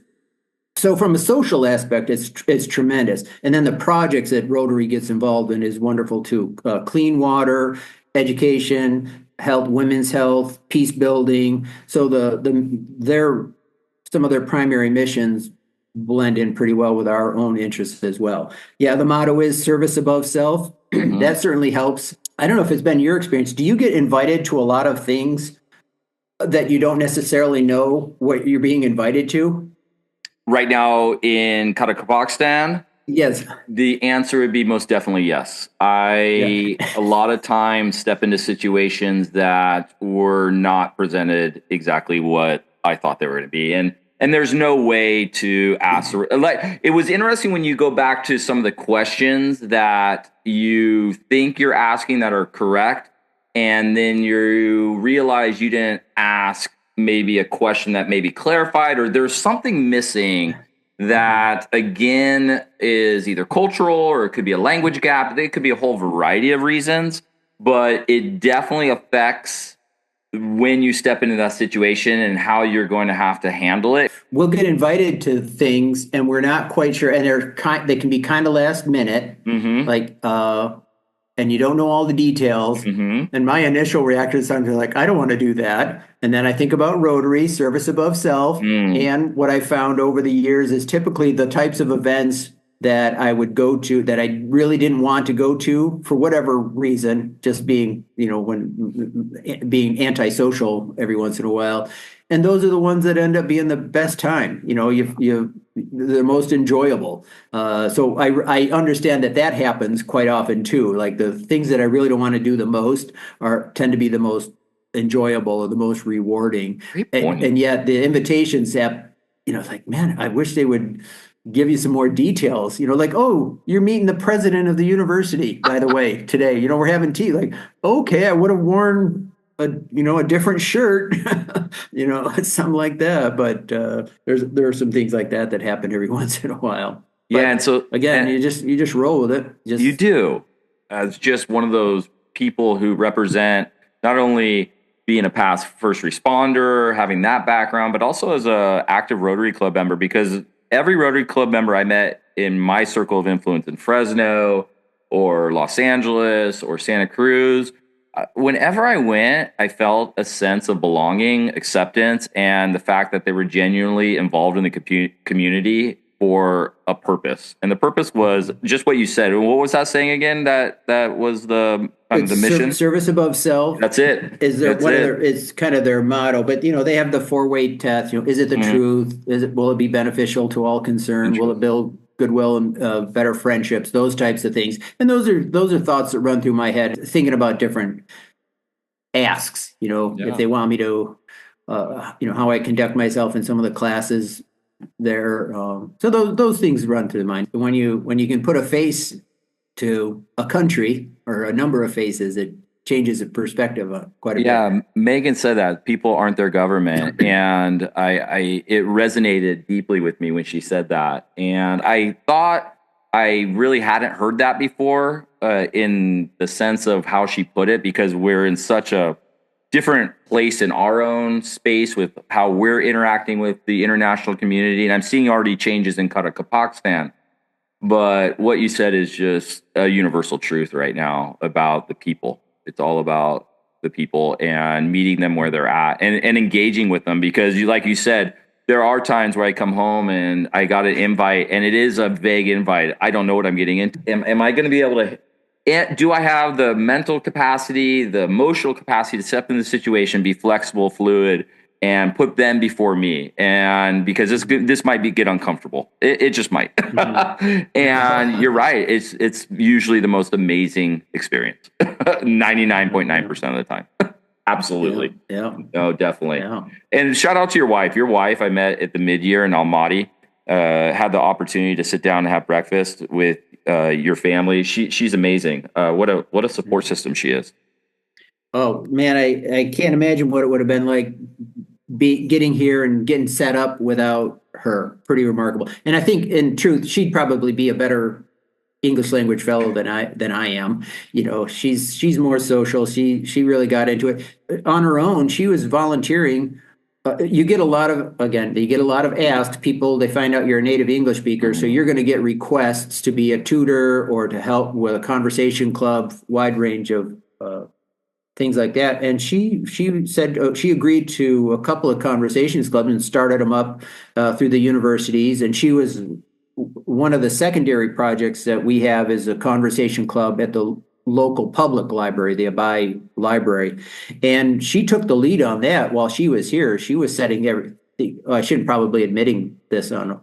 So from a social aspect, it's tremendous. And then the projects that Rotary gets involved in is wonderful too. Clean water, education, health, women's health, peace building. So some of their primary missions blend in pretty well with our own interests as well. Yeah, the motto is service above self. Mm-hmm. That certainly helps. I don't know if it's been your experience. Do you get invited to a lot of things that you don't necessarily know what you're being invited to? Right now in Kazakhstan, Yes. the answer would be most definitely yes. I Yeah. a lot of times step into situations that were not presented exactly what I thought they were going to be, and there's no way to ask. Like, it was interesting when you go back to some of the questions that you think you're asking that are correct, and then you realize you didn't ask maybe a question that maybe clarified, or there's something missing that again is either cultural or it could be a language gap. It could be a whole variety of reasons, but it definitely affects when you step into that situation and how you're going to have to handle it. We'll get invited to things and we're not quite sure, and they can be kind of last minute, like and you don't know all the details. And my initial reaction is something like, I don't want to do that. And then I think about Rotary, service above self. And what I found over the years is typically the types of events that I would go to that I really didn't want to go to for whatever reason, just being, being antisocial every once in a while. And those are the ones that end up being the best time. The most enjoyable. So I understand that happens quite often too. Like the things that I really don't want to do the most tend to be the most enjoyable or the most rewarding. And yet the invitations that, it's like, man, I wish they would give you some more details, like, oh, you're meeting the president of the university, by the way, today, we're having tea. Like, okay, I would have worn a different shirt, something like that. But there are some things like that happen every once in a while. But yeah, and so again, you just roll with it. You do, as just one of those people who represent not only being a past first responder, having that background, but also as a active Rotary Club member, because every Rotary Club member I met in my circle of influence in Fresno or Los Angeles or Santa Cruz, whenever I went, I felt a sense of belonging, acceptance, and the fact that they were genuinely involved in the community for a purpose. And the purpose was just what you said. What was that saying again? That was the mission? Service above self. That's it. It's kind of their motto. But they have the 4-way test. Is it the truth? Will it be beneficial to all concerned? Will it build goodwill and better friendships? Those types of things. And those are thoughts that run through my head, thinking about different asks. If they want me to, how I conduct myself in some of the classes there. So those things run through the mind. When you can put a face to a country or a number of faces, it changes the perspective quite a bit. Yeah, Megan said that people aren't their government, and it resonated deeply with me when she said that. And I thought I really hadn't heard that before, in the sense of how she put it, because we're in such a different place in our own space with how we're interacting with the international community. And I'm seeing already changes in Kazakhstan. But what you said is just a universal truth right now about the people. It's all about the people and meeting them where they're at and engaging with them, because like you said, there are times where I come home and I got an invite and it is a vague invite. I don't know what I'm getting into. Am I going to be able to, do I have the mental capacity, the emotional capacity to step in the situation, be flexible, fluid, and put them before me? And because this might get uncomfortable. It just might. And you're right. It's usually the most amazing experience. 99.9% of the time. Absolutely. Yeah. No, definitely. Yeah. And shout out to your wife. Your wife, I met at the mid-year in Almaty. Had the opportunity to sit down and have breakfast with your family. She's amazing. What a support system she is. Oh man, I can't imagine what it would have been like getting here and getting set up without her. Pretty remarkable. And I think in truth, she'd probably be a better English language fellow than I am. She's more social. She really got into it on her own. She was volunteering. You get a lot of asked people. They find out you're a native English speaker, so you're going to get requests to be a tutor or to help with a conversation club, wide range of things like that. And she said she agreed to a couple of conversations clubs and started them up through the universities. And she was one of the secondary projects that we have is a conversation club at the local public library, the Abai Library. And she took the lead on that while she was here. She was setting everything. I shouldn't probably admitting this on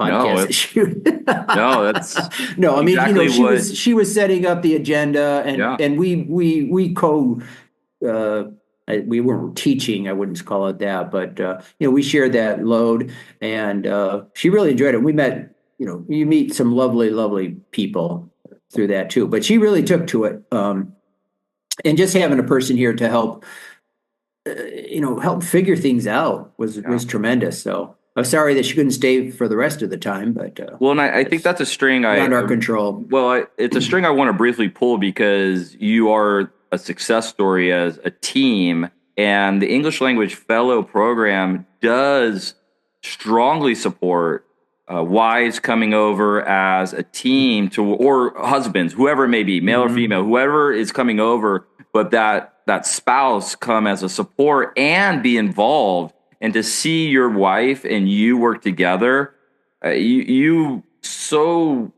No, podcast. no, that's No, I mean, exactly she was setting up the agenda, Yeah. and we we weren't teaching, I wouldn't call it that, but we shared that load, and she really enjoyed it. We met, you meet some lovely people through that too, but she really took to it. And just having a person here to help, help figure things out was tremendous. So I'm sorry that she couldn't stay for the rest of the time, but well, and I think that's a string beyond our control. Well, it's a string I want to briefly pull because you are a success story as a team, and the English Language Fellow program does strongly support wives coming over as a team or husbands, whoever it may be, male or female, whoever is coming over, but that spouse come as a support and be involved, and to see your wife and you work together, you so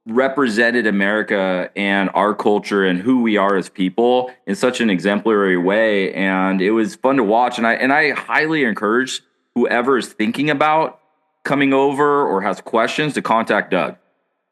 represented America and our culture and who we are as people in such an exemplary way, and it was fun to watch. And I highly encourage whoever is thinking about coming over or has questions to contact Doug,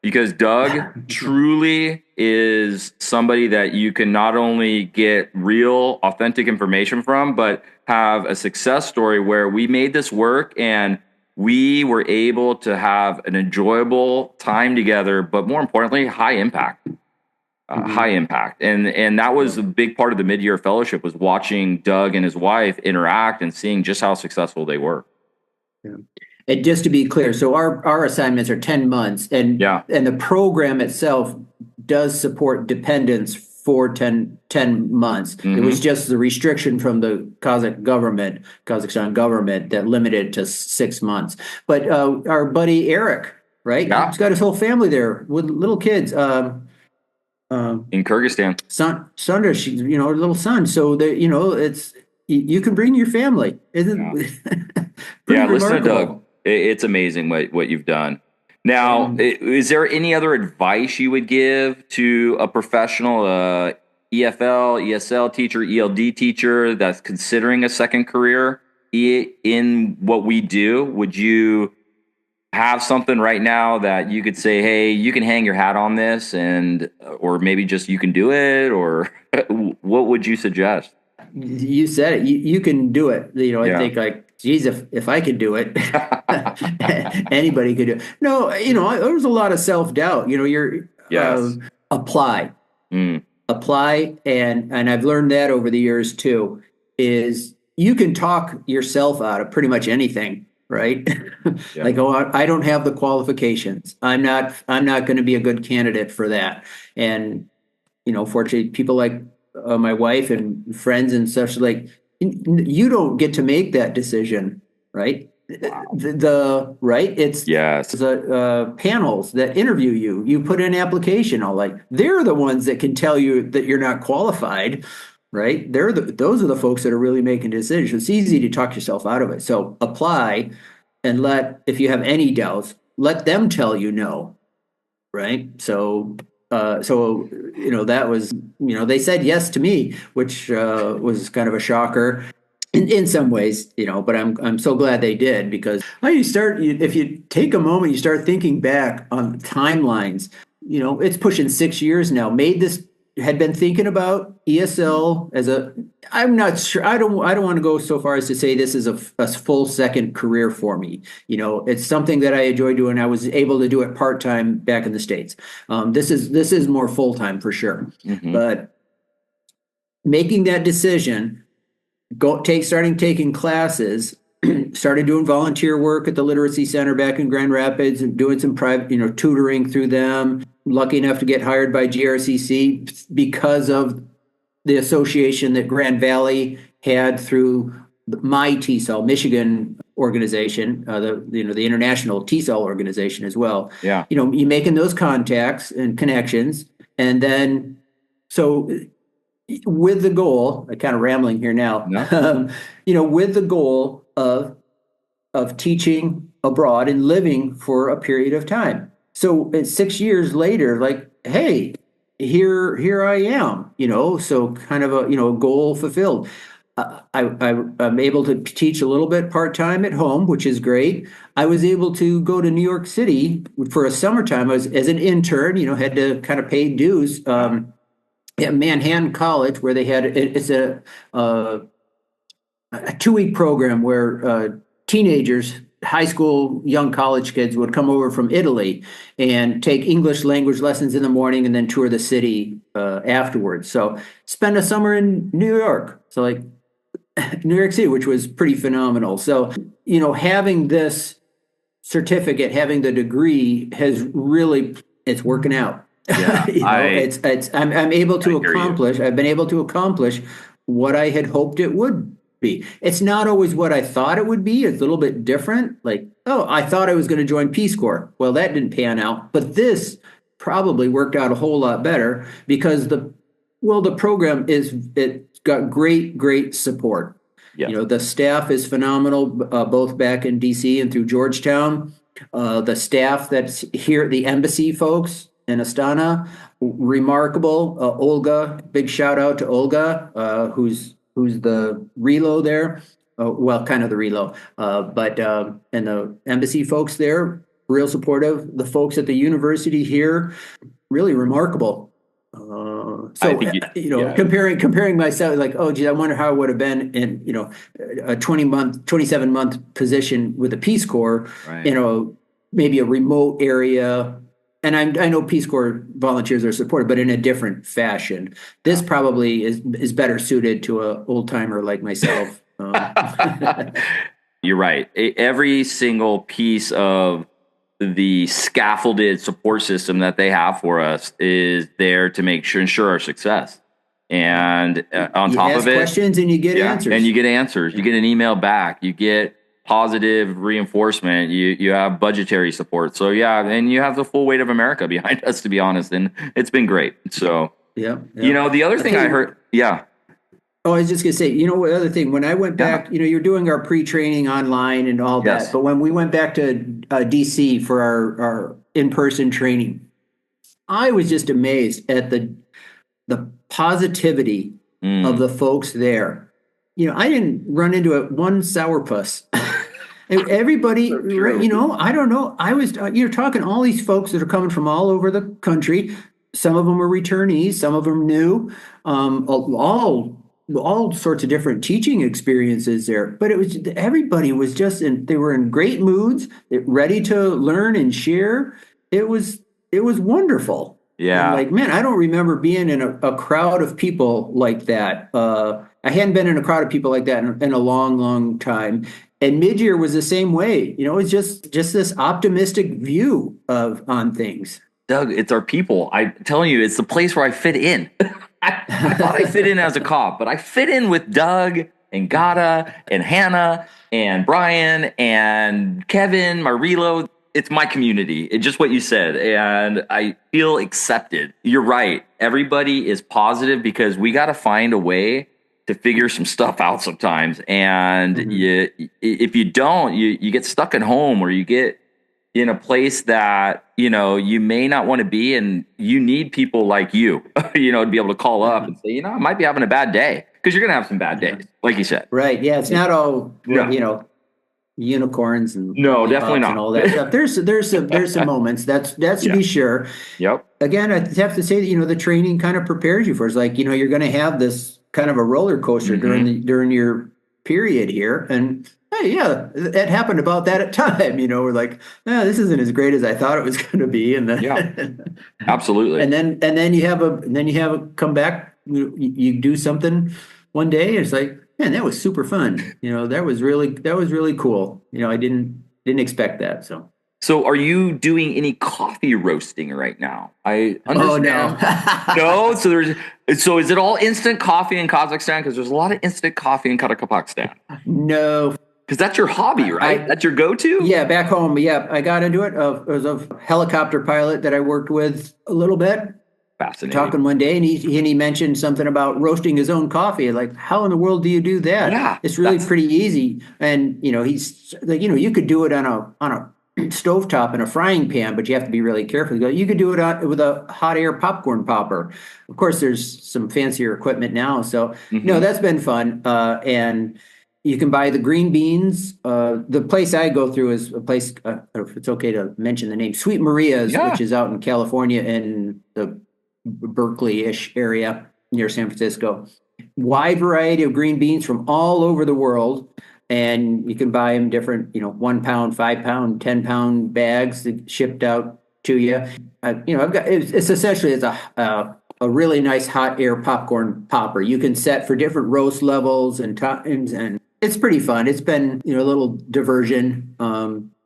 because Doug truly is somebody that you can not only get real, authentic information from, but have a success story where we made this work and we were able to have an enjoyable time together, but more importantly, high impact. High impact. And that was a big part of the mid-year fellowship, was watching Doug and his wife interact and seeing just how successful they were. Yeah. And just to be clear, so our assignments are 10 months, and the program itself does support dependents for 10 months. It was just the restriction from the Kazakhstan government that limited it to 6 months. But our buddy Eric, right? Yeah. He's got his whole family there with little kids. In Kyrgyzstan. Sandra, her little son. So that, it's, you can bring your family. Isn't listen to Doug. It's amazing what you've done. Now, is there any other advice you would give to a professional EFL, ESL teacher, ELD teacher that's considering a second career in what we do? Would you have something right now that you could say, hey, you can hang your hat on this, or maybe just you can do it, or what would you suggest? You said it. You can do it. I think, like, geez, if I could do it, anybody could do it. No, there's a lot of self-doubt. Apply. Apply, and I've learned that over the years too, is you can talk yourself out of pretty much anything, right? Like, I don't have the qualifications. I'm not going to be a good candidate for that. And, fortunately, people like my wife and friends and such, like, you don't get to make that decision, right? It's the panels that interview you. You put in an application, they're the ones that can tell you that you're not qualified, right? Those are the folks that are really making decisions. It's easy to talk yourself out of it. So apply, and if you have any doubts, let them tell you no, right? So that was, they said yes to me, which was kind of a shocker in some ways, but I'm so glad they did, because if you take a moment, you start thinking back on timelines, it's pushing 6 years now. Had been thinking about ESL I'm not sure. I don't want to go so far as to say this is a full second career for me. It's something that I enjoy doing. I was able to do it part-time back in the States. This is more full-time for sure. But making that decision, starting taking classes, started doing volunteer work at the Literacy Center back in Grand Rapids and doing some private, tutoring through them. Lucky enough to get hired by GRCC because of the association that Grand Valley had through my TESOL, Michigan organization, the international TESOL organization as well. Yeah. You making those contacts and connections, and then with the goal, I'm kind of rambling here now, with the goal of teaching abroad and living for a period of time. So 6 years later, like, hey, here I am, so kind of a goal fulfilled. I'm able to teach a little bit part-time at home, which is great. I was able to go to New York City for a summertime. I was as an intern, had to kind of pay dues. At Manhattan College, where they had it's a 2-week program where teenagers, high school, young college kids would come over from Italy and take English language lessons in the morning and then tour the city afterwards. So spend a summer in New York. So like New York City, which was pretty phenomenal. So, having this certificate, having the degree it's working out. Yeah, I'm able to accomplish, I've been able to accomplish what I had hoped it would be. It's not always what I thought it would be. It's a little bit different. Like, I thought I was going to join Peace Corps. Well, that didn't pan out, but this probably worked out a whole lot better because the program it's got great support. Yeah. The staff is phenomenal, both back in DC and through Georgetown. The staff that's here at the embassy folks in Astana, remarkable. Olga, big shout out to Olga, who's the relo there. Kind of the relo, but and the embassy folks there, real supportive. The folks at the university here, really remarkable. Comparing myself, like, oh, geez, I wonder how it would have been in, a 27-month position with the Peace Corps, right. Maybe a remote area. And I know Peace Corps volunteers are supported, but in a different fashion. This probably is better suited to an old timer like myself. You're right. Every single piece of the scaffolded support system that they have for us is there to ensure our success. And on top of it, you ask questions and you get answers. And you get answers. You get an email back. You get positive reinforcement. You have budgetary support. So and you have the full weight of America behind us, to be honest. And it's been great. So the other thing I heard, Oh, I was just going to say, the other thing, when I went back, you're doing our pre-training online and all that. But when we went back to DC for our in-person training, I was just amazed at the positivity of the folks there. I didn't run into one sourpuss. Everybody, I don't know. I was, you're talking all these folks that are coming from all over the country. Some of them are returnees, some of them new, all sorts of different teaching experiences there, but everybody was they were in great moods, ready to learn and share. It was wonderful. Yeah. And like, man, I don't remember being in a crowd of people like that. I hadn't been in a crowd of people like that in a long time. And mid-year was the same way. It's just this optimistic view on things. Doug, it's our people. I'm telling you, it's the place where I fit in. I thought I fit in as a cop, but I fit in with Doug and Gata and Hannah and Brian and Kevin, my reload. It's my community. It's just what you said. And I feel accepted. You're right. Everybody is positive because we got to find a way to figure some stuff out sometimes. And if you don't, you get stuck at home, or you get in a place that, you may not want to be, and you need people like you, to be able to call up and say, I might be having a bad day, because you're going to have some bad days, like you said. Right. Yeah. It's not all, unicorns and no, definitely not, and all that stuff. There's some moments that's to be sure. Yep. Again, I have to say that, the training kind of prepares you for, it's like, you're going to have this kind of a roller coaster during your period here. And hey, it happened about that at time, we're like, this isn't as great as I thought it was going to be. And then, absolutely. And then you have a come back, you do something one day, and it's like, man, that was super fun. That was really cool. I didn't expect that. So are you doing any coffee roasting right now? I understand. Oh, no. So is it all instant coffee in Kazakhstan? Because there's a lot of instant coffee in Kazakhstan. No. Because that's your hobby, right? That's your go-to? Yeah, back home. Yeah, I got into it. It was a helicopter pilot that I worked with a little bit. Fascinating. Talking one day, and he mentioned something about roasting his own coffee. Like, how in the world do you do that? Yeah, it's really pretty easy. And he's like, you could do it on a stovetop and a frying pan, but you have to be really careful. You could do it with a hot air popcorn popper. Of course, there's some fancier equipment now. So, no, that's been fun. And you can buy the green beans. The place I go through is a place, if it's okay to mention the name, Sweet Maria's, which is out in California in the Berkeley-ish area near San Francisco. Wide variety of green beans from all over the world. And you can buy them different, 1 pound, 5 pound, 10-pound bags shipped out to you. I've got it's essentially a really nice hot air popcorn popper. You can set for different roast levels and times, and it's pretty fun. It's been a little diversion.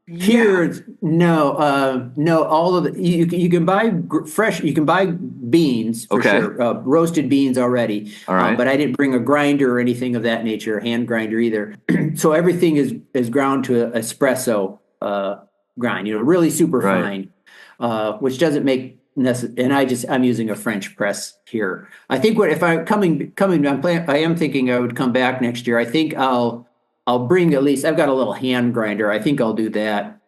Here, no, all of the, you can buy fresh. You can buy beans for sure, roasted beans already. All right. But I didn't bring a grinder or anything of that nature, a hand grinder either. So everything is ground to an espresso grind. Really super fine, which doesn't make necessary. And I'm using a French press here. I think if I'm coming, I am thinking I would come back next year. I think I'll bring at least, I've got a little hand grinder. I think I'll do that.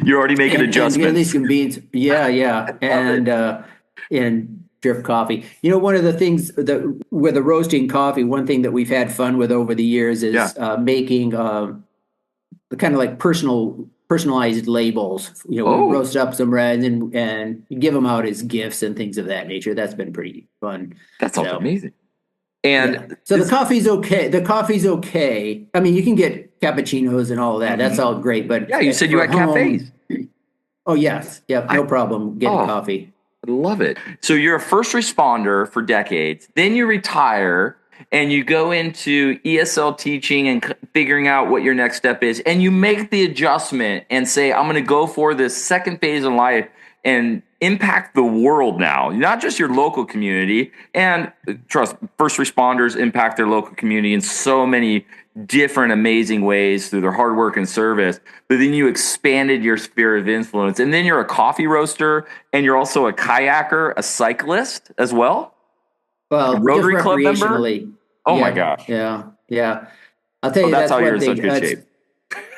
You're already making adjustments. And at least some beans. Yeah. And drip coffee. One of the things with the roasting coffee, one thing that we've had fun with over the years is making the kind of like personalized labels. We roast up some bread and give them out as gifts and things of that nature. That's been pretty fun. That's amazing. And so the coffee's okay. The coffee's okay. I mean, you can get cappuccinos and all of that. That's all great. But you said you had cafes. Oh yes, no problem getting coffee. I love it. So you're a first responder for decades. Then you retire and you go into ESL teaching and figuring out what your next step is. And you make the adjustment and say, I'm going to go for this second phase in life and impact the world now, not just your local community. And trust, first responders impact their local community in so many different amazing ways through their hard work and service. But then you expanded your sphere of influence. And then you're a coffee roaster and you're also a kayaker, a cyclist as well. Well, a Rotary Club member. Oh my gosh. Yeah. I'll tell you that's how you're in thing. such good shape.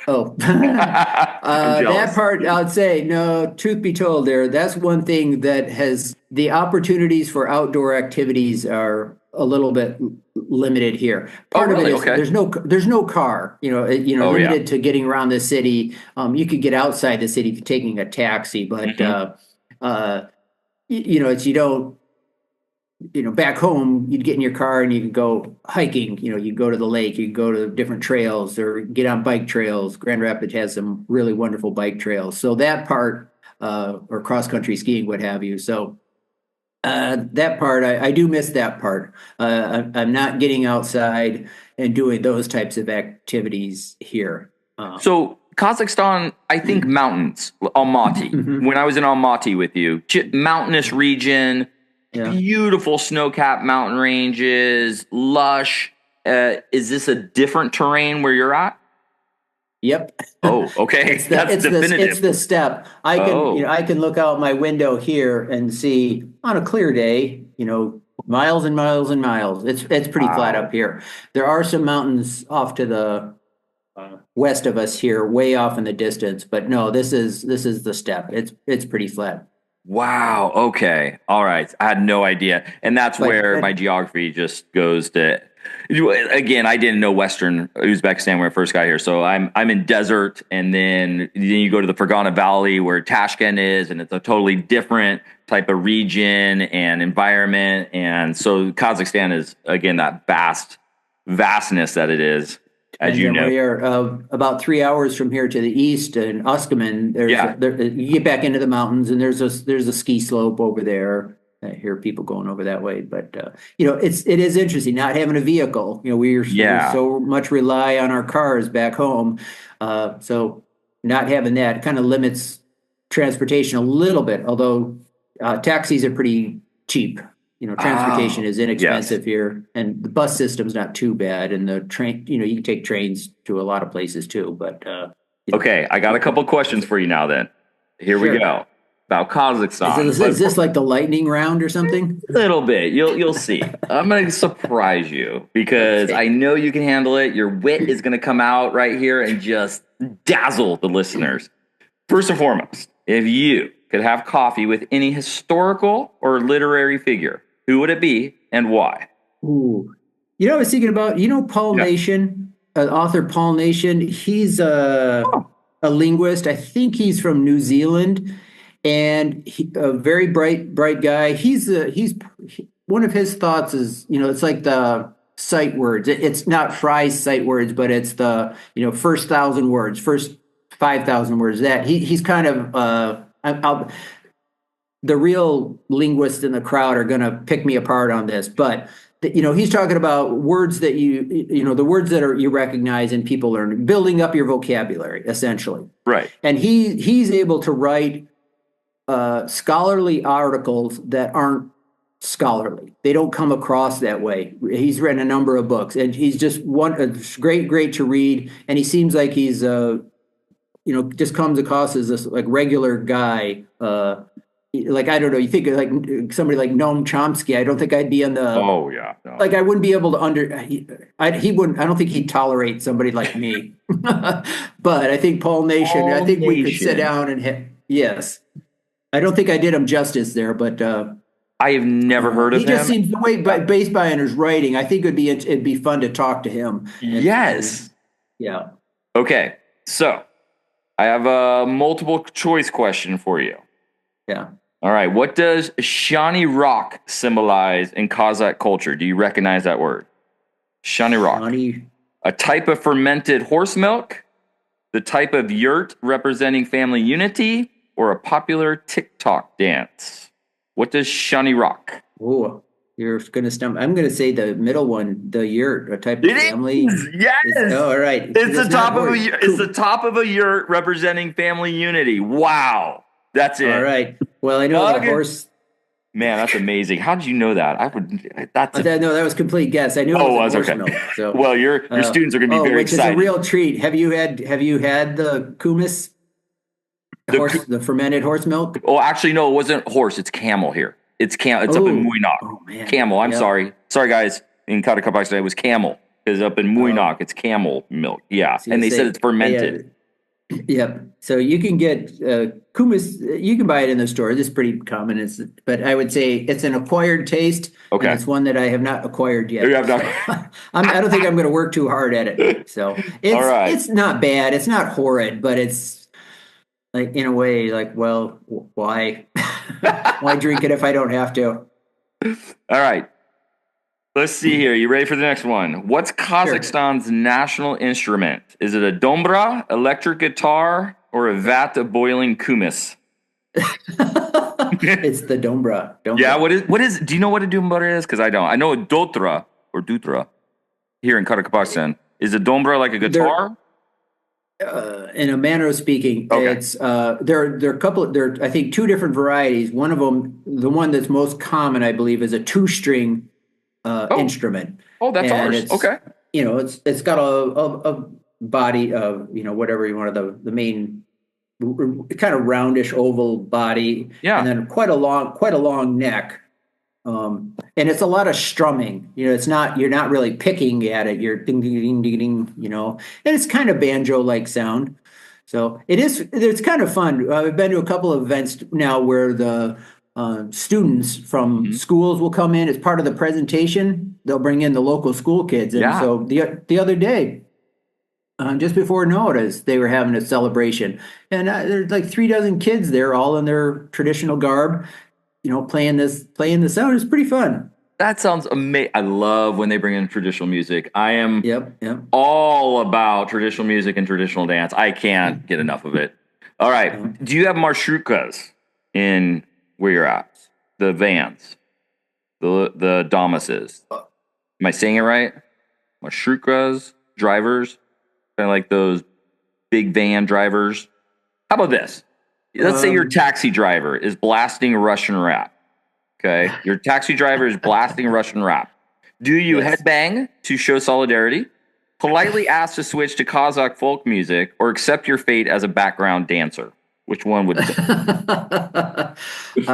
That part, I'd say, no, truth be told that's one thing that the opportunities for outdoor activities are a little bit limited here. Part of it is there's no car, limited to getting around the city. You could get outside the city taking a taxi, but, back home, you'd get in your car and you could go hiking. You go to the lake, you go to different trails or get on bike trails. Grand Rapids has some really wonderful bike trails. So that part, or cross country skiing, what have you. So that part, I do miss that part. I'm not getting outside and doing those types of activities here. So Kazakhstan, I think mountains, Almaty. When I was in Almaty with you, mountainous region. Yeah. Beautiful snow-capped mountain ranges, lush. Is this a different terrain where you're at? Yep. Oh, okay. That's definitive. It's the step. I can look out my window here and see on a clear day, miles and miles and miles. It's pretty flat up here. There are some mountains off to the west of us here, way off in the distance, but no, this is the step. It's pretty flat. Wow. Okay. All right. I had no idea. And that's where my geography just goes to, again, I didn't know Western Uzbekistan when I first got here. So I'm in desert, and then you go to the Fergana Valley where Tashkent is, and it's a totally different type of region and environment. And so Kazakhstan is, again, that vastness that it is. As you know, we are about 3 hours from here to the east in Uskaman. You get back into the mountains, and there's a ski slope over there. I hear people going over that way, but it is interesting not having a vehicle. We so much rely on our cars back home, so not having that kind of limits transportation a little bit. Although taxis are pretty cheap. Transportation is inexpensive here, and the bus system's not too bad. And the train, you can take trains to a lot of places too. But okay, I got a couple questions for you now. Then here we go about Kazakhstan. Is this like the lightning round or something? A little bit. You'll see. I'm going to surprise you because I know you can handle it. Your wit is going to come out right here and just dazzle the listeners. First and foremost, if you could have coffee with any historical or literary figure, who would it be and why? Ooh. I was thinking about, Paul Nation, author Paul Nation. He's a linguist. I think he's from New Zealand, and a very bright guy. He's one of his thoughts is, it's like the sight words. It's not Fry's sight words, but it's the, first 1,000 words, first 5,000 words. That he's kind of the real linguists in the crowd are going to pick me apart on this, but he's talking about words that the words that you recognize and people learn, building up your vocabulary, essentially. Right. And he's able to write scholarly articles that aren't scholarly. They don't come across that way. He's written a number of books, and he's just great to read. And he seems like he's just comes across as this like regular guy. Like, I don't know, you think of like somebody like Noam Chomsky. I don't think I'd be in the. Oh yeah. No. Like, I wouldn't be able to he wouldn't. I don't think he'd tolerate somebody like me. But I think Paul Nation. I think we could sit down and yes. I don't think I did him justice there, but I have never heard of him. He just seems the way, based by his writing. I think it'd be fun to talk to him. Yes. Yeah. Okay, so I have a multiple choice question for you. Yeah. All right. What does Shani Rock symbolize in Kazakh culture? Do you recognize that word? Shani Rock. A type of fermented horse milk, the type of yurt representing family unity, or a popular TikTok dance? What does Shani Rock? Oh, you're going to stump. I'm going to say the middle one, the yurt, a type of family. Yes. All right. It's the top of a yurt representing family unity. Wow. That's it. All right. Well, I know the horse. Man, that's amazing. How did you know that? No, that was complete guess. I knew it was horse milk. So, well, your students are going to be very excited. Which is a real treat. Have you had the kumis? The fermented horse milk? Oh, actually, no, it wasn't horse. It's camel here. It's It's up in Muinak. Oh, man. Camel. I'm sorry. Sorry, guys. In Kazakhstan, it was camel. Because up in Muinak, it's camel milk. Yeah. And they said it's fermented. Yep. So you can get kumis. You can buy it in the store. This is pretty common. But I would say it's an acquired taste. Okay. And it's one that I have not acquired yet. You have not. I don't think I'm going to work too hard at it. So it's not bad. It's not horrid, but it's like, in a way, like, well, why? Why drink it if I don't have to? All right. Let's see here. You ready for the next one? What's Kazakhstan's national instrument? Is it a dombra, electric guitar, or a vat of boiling kumis? It's the dombra. Yeah, what is? Do you know what a dombra is? Because I don't. I know a dotra or dutra here in Kazakhstan. Is a dombra like a guitar? In a manner of speaking, it's there are a couple. There are, I think, two different varieties. One of them, the one that's most common, I believe, is a 2-string instrument. Oh, that's ours. Okay. It's got a body of, whatever you want, the main kind of roundish oval body. Yeah. And then quite a long neck. And it's a lot of strumming. It's not, you're not really picking at it. You're ding, ding, ding, ding, ding, and it's kind of banjo-like sound. So it's kind of fun. I've been to a couple of events now where the students from schools will come in as part of the presentation. They'll bring in the local school kids. And so the other day, just before Notice, they were having a celebration. And there's like 36 kids there, all in their traditional garb, playing the sound. It's pretty fun. That sounds amazing. I love when they bring in traditional music. I am all about traditional music and traditional dance. I can't get enough of it. All right. Do you have marshrukas in where you're at? The vans, the Damas's. Am I saying it right? Marshrukas, drivers, kind of like those big van drivers. How about this? Let's say your taxi driver is blasting Russian rap. Okay. Your taxi driver is blasting Russian rap. Do you headbang to show solidarity, politely ask to switch to Kazakh folk music, or accept your fate as a background dancer? Which one would it be?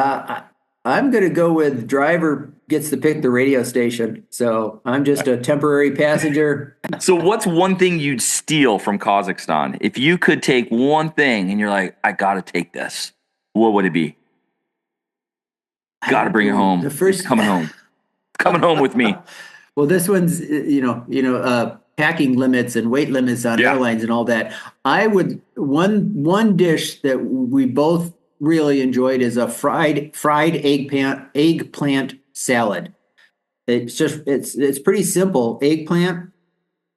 I'm going to go with driver gets to pick the radio station. So I'm just a temporary passenger. So what's one thing you'd steal from Kazakhstan? If you could take one thing and you're like, I got to take this, what would it be? Got to bring it home. It's coming home. Coming home with me. Well, this one's, packing limits and weight limits on airlines and all that. I would, one dish that we both really enjoyed is a fried eggplant salad. It's pretty simple. Eggplant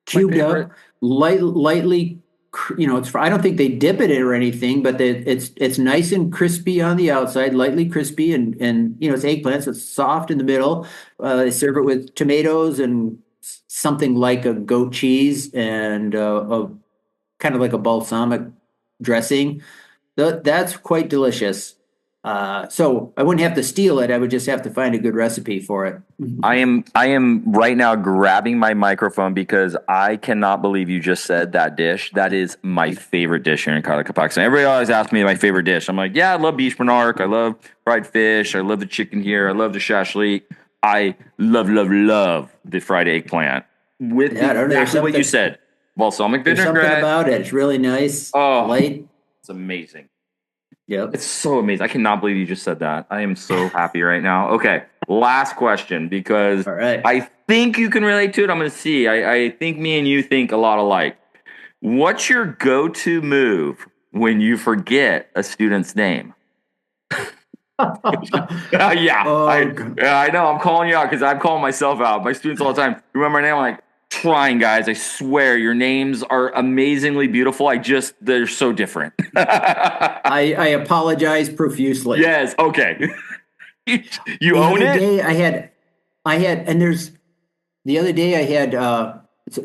cubed up, lightly, I don't think they dip it or anything, but it's nice and crispy on the outside, lightly crispy, and it's eggplant, so it's soft in the middle. They serve it with tomatoes and something like a goat cheese and a kind of like a balsamic dressing. That's quite delicious. So I wouldn't have to steal it. I would just have to find a good recipe for it. I am right now grabbing my microphone because I cannot believe you just said that dish. That is my favorite dish here in Kazakhstan. Everybody always asks me my favorite dish. I'm like, yeah, I love beef bernark. I love fried fish. I love the chicken here. I love the shashlik. I love the fried eggplant with exactly what you said. Balsamic vinaigrette. There's something about it. It's really nice. Oh, light. It's amazing. Yep. It's so amazing. I cannot believe you just said that. I am so happy right now. Okay, last question because I think you can relate to it. I'm going to see. I think me and you think a lot alike. What's your go-to move when you forget a student's name? I know. I'm calling you out because I'm calling myself out. My students all the time. Remember my name? I'm like, trying, guys. I swear your names are amazingly beautiful. They're so different. I apologize profusely. Yes. Okay. You own it? The other day I had,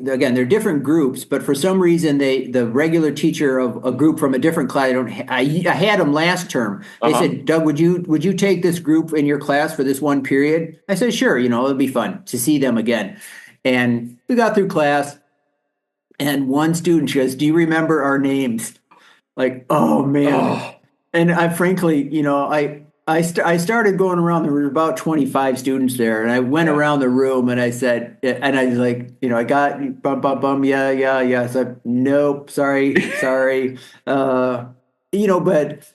again, they're different groups, but for some reason the regular teacher of a group from a different class, I had them last term. They said, Doug, would you take this group in your class for this one period? I said, sure, it'll be fun to see them again. And we got through class, and one student goes, do you remember our names? Like, oh, man. Oh. And I frankly, I started going around. There were about 25 students there, and I went around the room, and I said, and I was like, I got yeah. So, nope, sorry. But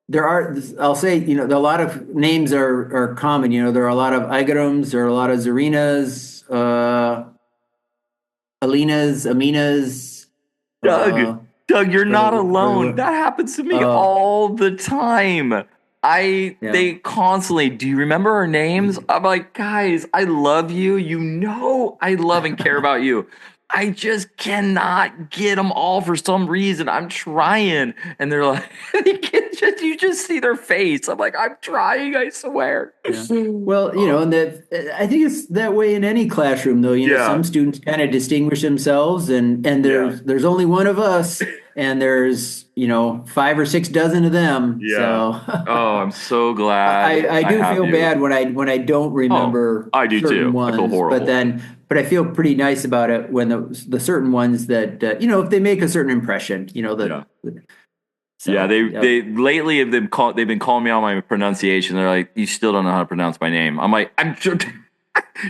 there are, I'll say, a lot of names are common. There are a lot of Igarums, there are a lot of Zarinas, Alinas, Aminas. Doug, you're not alone. That happens to me all the time. They constantly, do you remember our names? I'm like, guys, I love you. I love and care about you. I just cannot get them all for some reason. I'm trying. And they're like, you just see their face. I'm like, I'm trying, I swear. Yeah. Well, and I think it's that way in any classroom, though. Some students kind of distinguish themselves, and there's only one of us, and there's 5 or 6 dozen of them. Yeah. So I'm so glad. I do feel bad when I don't remember. I do too. Ones, I feel horrible. But I feel pretty nice about it when the certain ones that if they make a certain impression, they lately they've been calling me on my pronunciation. They're like, you still don't know how to pronounce my name. I'm like,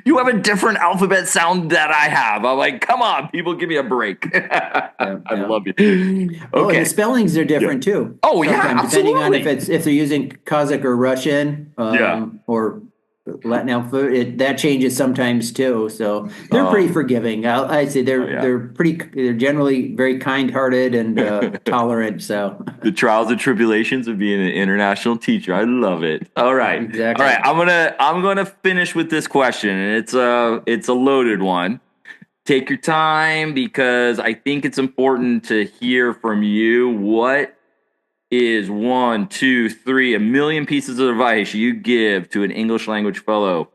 you have a different alphabet sound that I have. I'm like, come on, people, give me a break. I love you. Okay, and the spellings are different too. Oh yeah, depending on if they're using Kazakh or Russian, or Latin alphabet, that changes sometimes too. So they're pretty forgiving. I'd say they're generally very kind-hearted and tolerant. So the trials and tribulations of being an international teacher, I love it. All right, exactly. All right, I'm gonna finish with this question, and it's a loaded one. Take your time because I think it's important to hear from you. What is 1, 2, 3, a million pieces of advice you give to an English language fellow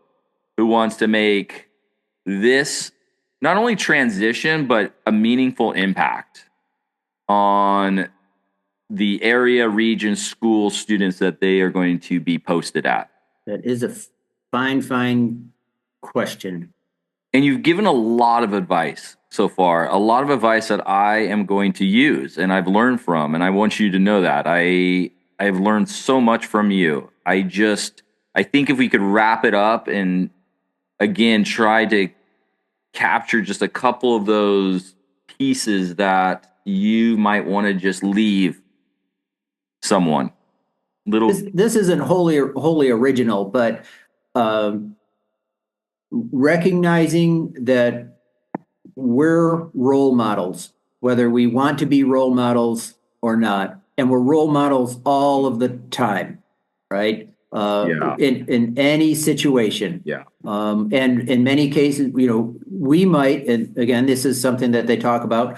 who wants to make this not only transition, but a meaningful impact on the area, region, school students that they are going to be posted at? That is a fine question. And you've given a lot of advice so far, a lot of advice that I am going to use and I've learned from, and I want you to know that. I've learned so much from you. I just I think if we could wrap it up and again try to capture just a couple of those pieces that you might want to just leave someone little. This isn't wholly original, but um, recognizing that we're role models, whether we want to be role models or not, and we're role models all of the time, right? Yeah. In any situation. Yeah. And in many cases, we might, and again, this is something that they talk about.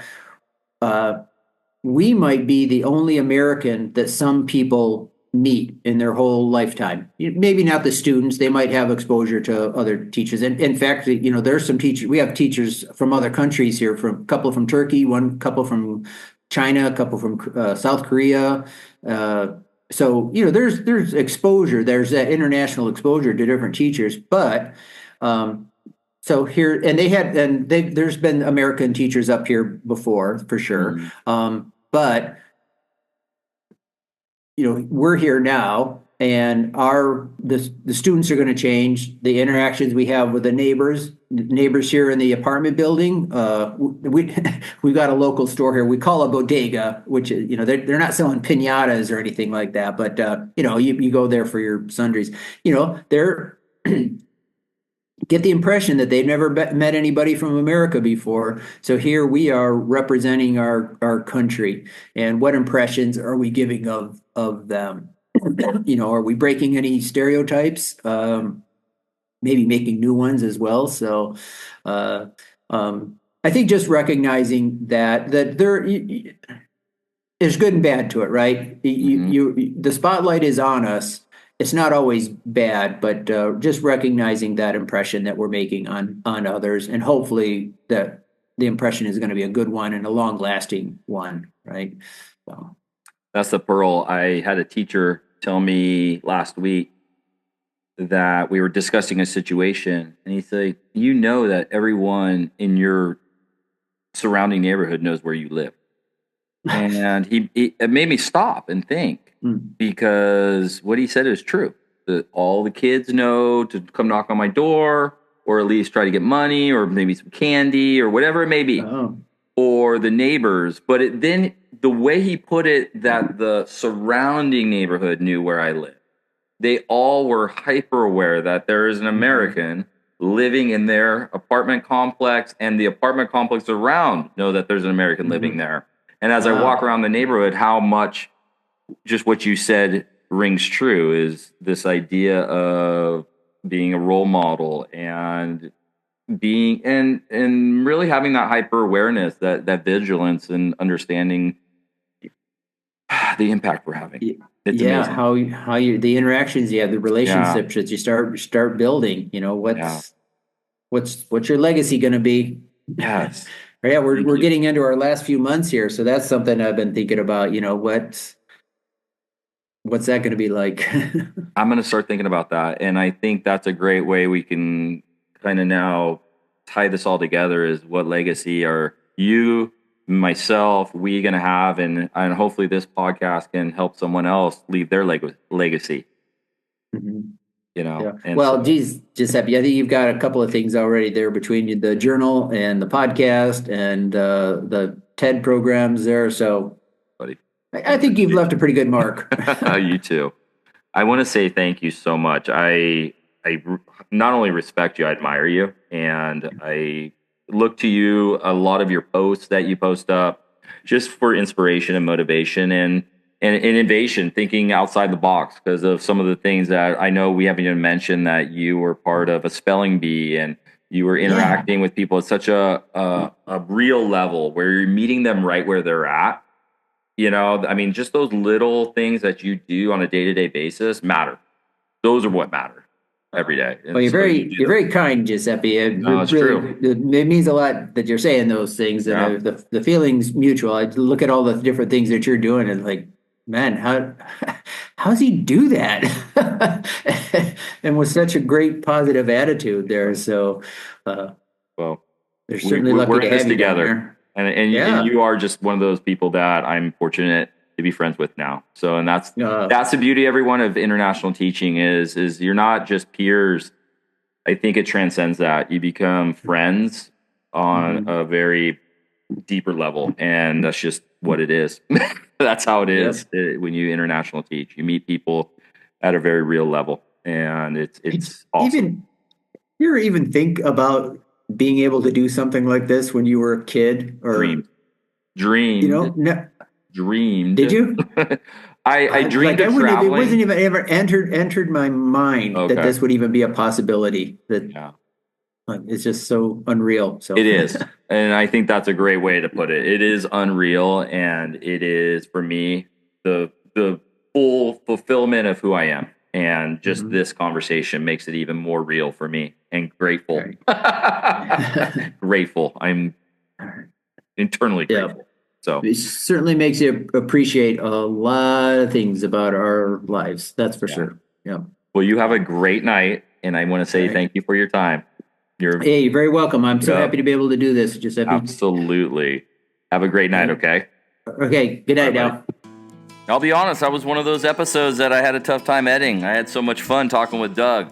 We might be the only American that some people meet in their whole lifetime. Maybe not the students; they might have exposure to other teachers. And in fact, there's some teachers. We have teachers from other countries here. From a couple from Turkey, one couple from China, a couple from South Korea. So there's exposure. There's that international exposure to different teachers. But so here, and there's been American teachers up here before for sure. But we're here now, and the students are going to change. The interactions we have with the neighbors here in the apartment building. We've got a local store here. We call a bodega, which is they're not selling piñatas or anything like that, but you go there for your sundries. They're get the impression that they've never met anybody from America before. So here we are representing our country, and what impressions are we giving of them? Are we breaking any stereotypes? Maybe making new ones as well. So I think just recognizing that there's good and bad to it, right? The spotlight is on us. It's not always bad, but just recognizing that impression that we're making on others, and hopefully that the impression is going to be a good one and a long-lasting one, right? So that's the pearl. I had a teacher tell me last week that we were discussing a situation, and he said, that everyone in your surrounding neighborhood knows where you live. And it made me stop and think. Because what he said is true. That all the kids know to come knock on my door, or at least try to get money, or maybe some candy, or whatever it may be, or the neighbors. But then the way he put it, that the surrounding neighborhood knew where I live. They all were hyper aware that there is an American living in their apartment complex, and the apartment complex around know that there's an American living there. And as I walk around the neighborhood, how much just what you said rings true is this idea of being a role model and being and really having that hyper awareness, that vigilance, and understanding the impact we're having. It's amazing. how you the interactions you have, the relationships that you start building. What's your legacy going to be? Yes. Yeah, we're getting into our last few months here, so that's something I've been thinking about. What's that going to be like? I'm going to start thinking about that. And I think that's a great way we can kind of now tie this all together, is what legacy are you, myself, we going to have, and hopefully this podcast can help someone else leave their legacy. Yeah. Well, geez, Giuseppe, I think you've got a couple of things already there between the journal and the podcast and the TED programs there. So buddy, I think you've left a pretty good mark. You too. I want to say thank you so much. I not only respect you, I admire you, and I look to you, a lot of your posts that you post up, just for inspiration and motivation and innovation, thinking outside the box, because of some of the things that I know we haven't even mentioned, that you were part of a spelling bee and you were interacting with people at such a real level where you're meeting them right where they're at. I mean, just those little things that you do on a day-to-day basis matter. Those are what matter every day. Well, you're very kind, Giuseppe. It's true. It means a lot that you're saying those things, and the feeling's mutual. I look at all the different things that you're doing, and like, man, how's he do that? And with such a great positive attitude there. So, well, they're certainly lucky to have you together. down there. And you are just one of those people that I'm fortunate to be friends with now. So, and that's Uh, the beauty, everyone, of international teaching is you're not just peers. I think it transcends that. You become friends on mhm. a very deeper level, and that's just what it is. That's how it Yep. is when you international teach. You meet people at a very real level, and it's awesome. Even you ever even think about being able to do something like this when you were a kid, or Dreamed, no, dreamed. did you? I dreamed Like I of wouldn't have, it wasn't traveling. even ever entered my mind that Okay, this would even be a possibility. That yeah. it's just so unreal. So It is. And I think that's a great way to put it. It is unreal, and it is, for me, the full fulfillment of who I am. And just Mhm. this conversation makes it even more real for me, and grateful. Right. Grateful. I'm internally Yeah, grateful. So, it certainly makes you appreciate a lot of things about our lives. That's for yeah. sure. Yeah. Well, you have a great night, and I want to All say right. thank you for your time. You're, Hey, you're very welcome. I'm so yeah, happy to be able to do this, Giuseppe. absolutely. Have a great night, Right. okay? Okay. Good Bye, night buddy. now. I'll be honest, that was one of those episodes that I had a tough time editing. I had so much fun talking with Doug.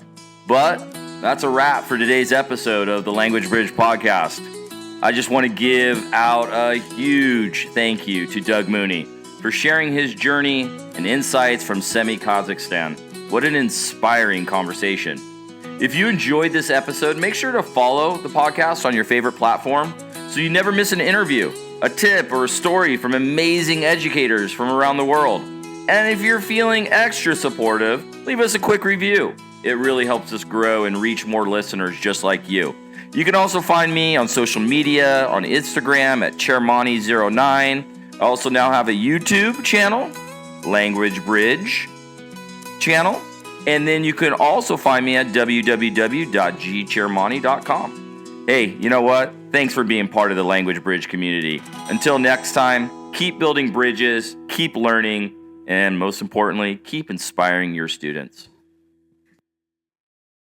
But that's a wrap for today's episode of the Language Bridge podcast. I just want to give out a huge thank you to Doug Mooney for sharing his journey and insights from Semey, Kazakhstan. What an inspiring conversation. If you enjoyed this episode, make sure to follow the podcast on your favorite platform so you never miss an interview, a tip, or a story from amazing educators from around the world. And if you're feeling extra supportive, leave us a quick review. It really helps us grow and reach more listeners just like you. You can also find me on social media, on Instagram at Chiaramonte09. I also now have a YouTube channel, Language Bridge channel. And then you can also find me at www.gchiaramonte.com. Hey, you know what? Thanks for being part of the Language Bridge community. Until next time, keep building bridges, keep learning, and most importantly, keep inspiring your students.